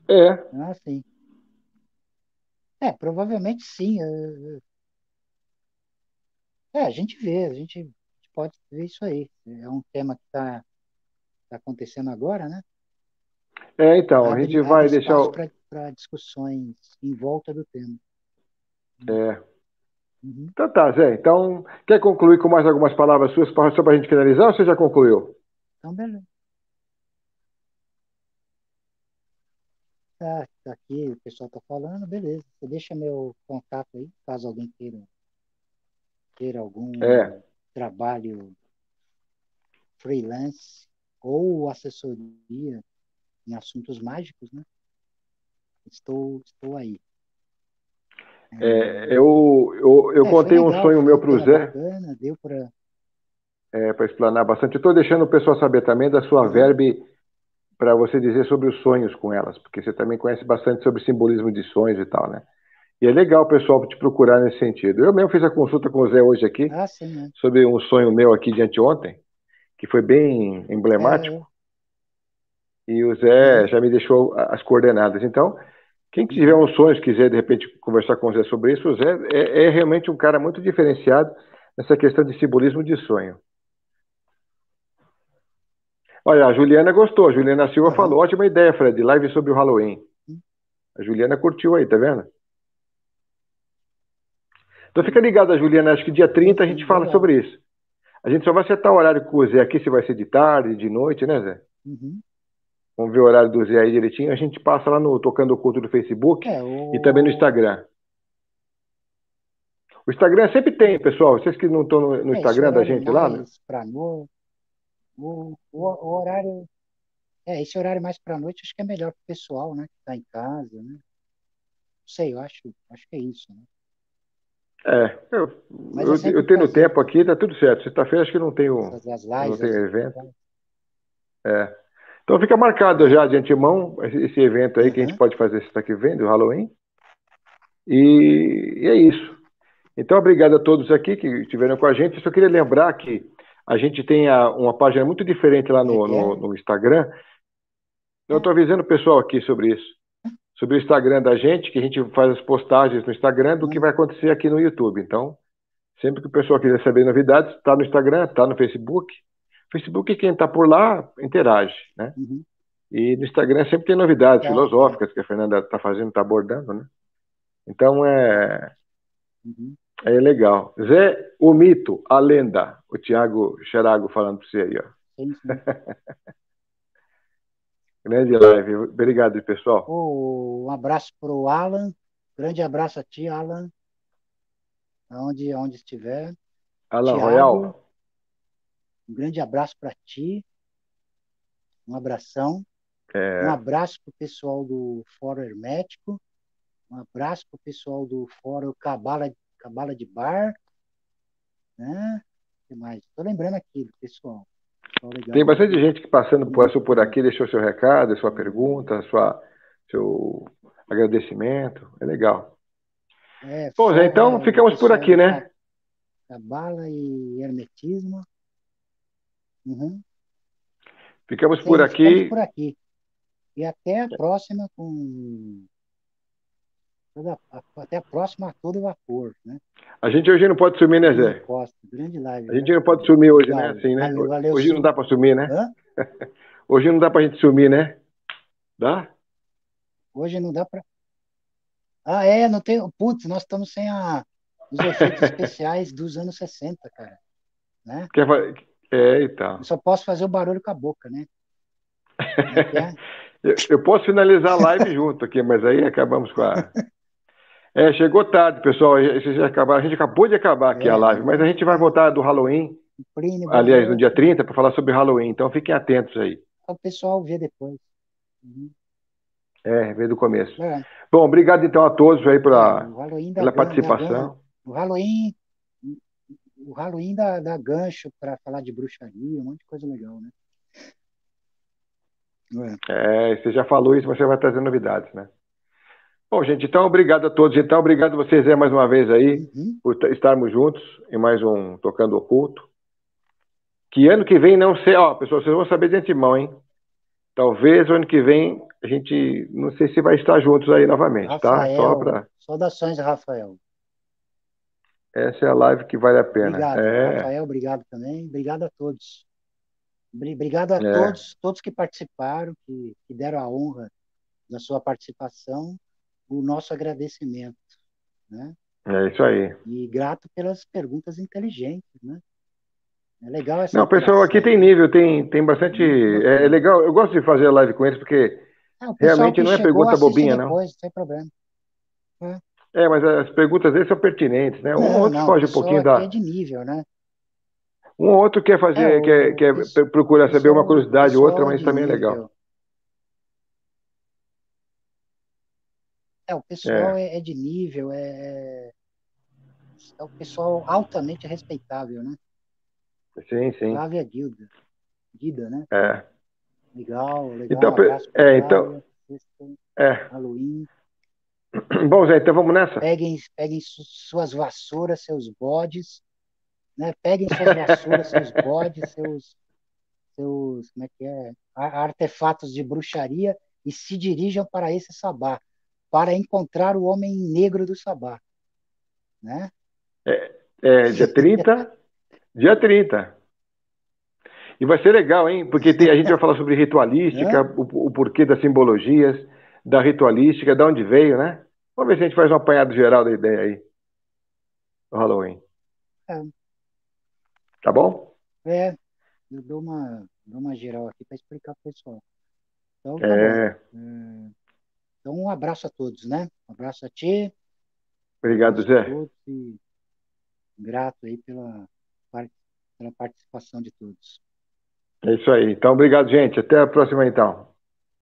É. Ah, sim. É, provavelmente sim. A gente vê, a gente pode ver isso aí. É um tema que tá acontecendo agora, né? É, então, a gente Abre vai deixar. espaço para discussões em volta do tema. É. Uhum. Então tá, Zé. Então, quer concluir com mais algumas palavras suas só para a gente finalizar ou você já concluiu? Então, beleza. Tá aqui, o pessoal tá falando, beleza. Você deixa meu contato aí, caso alguém queira ter algum É. trabalho freelance ou assessoria em assuntos mágicos, né? Estou aí. Eu Foi contei um legal, sonho foi meu um para o tema Zé, bacana, deu para. para explanar bastante. Eu estou deixando o pessoal saber também da sua verbe para você dizer sobre os sonhos com elas, porque você também conhece bastante sobre simbolismo de sonhos e tal, né? E é legal o pessoal te procurar nesse sentido. Eu mesmo fiz a consulta com o Zé hoje aqui, Ah, sim, né? sobre um sonho meu aqui de anteontem, que foi bem emblemático, É, e o Zé aham, já me deixou as coordenadas. Então, quem tiver uhum. uns sonhos, quiser de repente conversar com o Zé sobre isso, o Zé é realmente um cara muito diferenciado nessa questão de simbolismo de sonho. Olha, a Juliana gostou, a Juliana Silva Aham. falou, ótima ideia, Fred, live sobre o Halloween. A Juliana curtiu aí, tá vendo? Então fica ligado, a Juliana, acho que dia Sim, 30 a gente sim, fala legal. sobre isso. A gente só vai acertar o horário com o Zé aqui, se vai ser de tarde, de noite, né, Zé? Uhum. Vamos ver o horário do Zé aí direitinho. A gente passa lá no Tocando o Culto do Facebook É, e também no Instagram. O Instagram sempre tem, pessoal. Vocês que não estão no esse Instagram da horário gente lá, né? mais para noite, o horário, esse horário mais para noite acho que é melhor para o pessoal, né, que está em casa, né? Não sei, eu acho que é isso, né? É, Mas é eu sempre um tendo prazer tempo aqui, tá tudo certo. Sexta-feira acho que fazer as eu não lives, tenho evento. É. Então fica marcado já de antemão esse evento aí que a gente Aham, pode fazer sexta que vem, do Halloween. E é isso. Então, obrigado a todos aqui que estiveram com a gente. Eu só queria lembrar que a gente tem uma página muito diferente lá como é que é? no Instagram. Eu estou avisando o pessoal aqui sobre isso. Sobre o Instagram da gente, que a gente faz as postagens no Instagram do que vai acontecer aqui no YouTube. Então, sempre que o pessoal quiser saber novidades, está no Instagram, está no Facebook. Facebook, quem está por lá, interage, né? Uhum, E no Instagram sempre tem novidades tá. filosóficas que a Fernanda está fazendo, está abordando, né? Então, Uhum. é legal. Zé, o mito, a lenda. O Tiago Xerago falando para você aí, ó. Sim, sim. Grande live. Obrigado, pessoal. Um abraço para o Alan. Grande abraço a ti, Alan, onde estiver. Alan Tiago, Royal. um grande abraço para ti. Um abração. Um É, abraço para o pessoal do Fórum Hermético. Um abraço para o pessoal do Fórum Cabala de Bar. Né? O que mais? Estou lembrando aqui do pessoal. tem Ligado bastante aqui. gente que passou por aqui, deixou seu recado, sua pergunta, seu agradecimento. É legal. Bom, Zé, então O ficamos por pessoal aqui, do né? Cabala e Hermetismo. Uhum. Ficamos por Sim, ficamos aqui. por aqui. E até a próxima até a próxima a todo vapor, né? A gente hoje não pode sumir, né, Bruno Zé? Costa, grande live, A viu? gente não pode sumir hoje, né? Legal, Assim, né? valeu, valeu, Hoje não Su. dá para sumir, né? Hã? Hoje não dá para a gente sumir, né? Dá? Hoje não dá para. Ah, é, não tem. Putz, nós estamos sem os efeitos especiais dos anos 60, cara, né? Quer fa- É, Eu então. só posso fazer o barulho com a boca, né? Como é que é? Eu posso finalizar a live junto aqui, mas aí acabamos com a. É, chegou tarde, pessoal. A gente acabou de acabar aqui a É, live, mas a vamos gente vai ficar. voltar do Halloween, Plínio, boa aliás, no dia noite. 30 para falar sobre Halloween. Então fiquem atentos aí. Só o pessoal ver depois. Uhum. É, veio do começo. É, Bom, obrigado então a todos aí o Halloween pela participação. o Halloween, o Halloween dá gancho para falar de bruxaria, um monte de coisa legal, né? É. É, você já falou isso, mas você vai trazer novidades, né? Bom, gente, então obrigado a todos. Então, obrigado a vocês aí mais uma vez aí, Uhum. por estarmos juntos em mais um Tocando Oculto. Que ano que vem não sei, ó, pessoal, vocês vão saber de antemão, hein? Talvez o ano que vem a gente, não sei se vai estar juntos aí novamente, tá? Só Rafael, para saudações, Rafael. essa é a live que vale a pena. Obrigado, Rafael, obrigado também. Obrigado a todos. Obrigado a É, todos que participaram, que deram a honra da sua participação, o nosso agradecimento, né? é isso aí. E grato pelas perguntas inteligentes, né? É legal essa Não, o pessoal aqui interação, tem né? nível, tem bastante. Muito É bacana. legal, eu gosto de fazer live com eles porque O pessoal realmente que não é chegou, pergunta assiste bobinha, não. depois, sem problema. É. É, mas as perguntas deles são pertinentes, né? Um ou Não, outro não, o foge um pessoal pouquinho aqui é da. de nível, né? Um ou outro quer fazer, procurar saber uma O curiosidade ou outra, pessoal é mas de também é legal. nível. O pessoal É, é de nível, é o pessoal altamente respeitável, né? sim, sim. Flávia Guida, né? É. Legal, legal, Então, um abraço para então, Flávia. Sexta, é. Halloween. Bom, Zé, então vamos nessa? Peguem suas vassouras, seus bodes, né? Peguem suas vassouras, seus bodes, como é que é? Artefatos de bruxaria e se dirijam para esse sabá, para encontrar o homem negro do sabá, né? Dia 30. Dia 30. E vai ser legal, hein? Porque a gente vai falar sobre ritualística, Hã? o porquê das simbologias, da ritualística, de onde veio, né? Vamos ver se a gente faz um apanhado geral da ideia aí, do Halloween. É, Tá bom? eu dou uma geral aqui para explicar para o pessoal. Então, tá bom. É. Então, um abraço a todos, né? Um abraço a ti, um Obrigado, abraço a Zé. todos e grato aí par- pela participação de todos. É isso aí. Então, obrigado, gente. Até a próxima, então.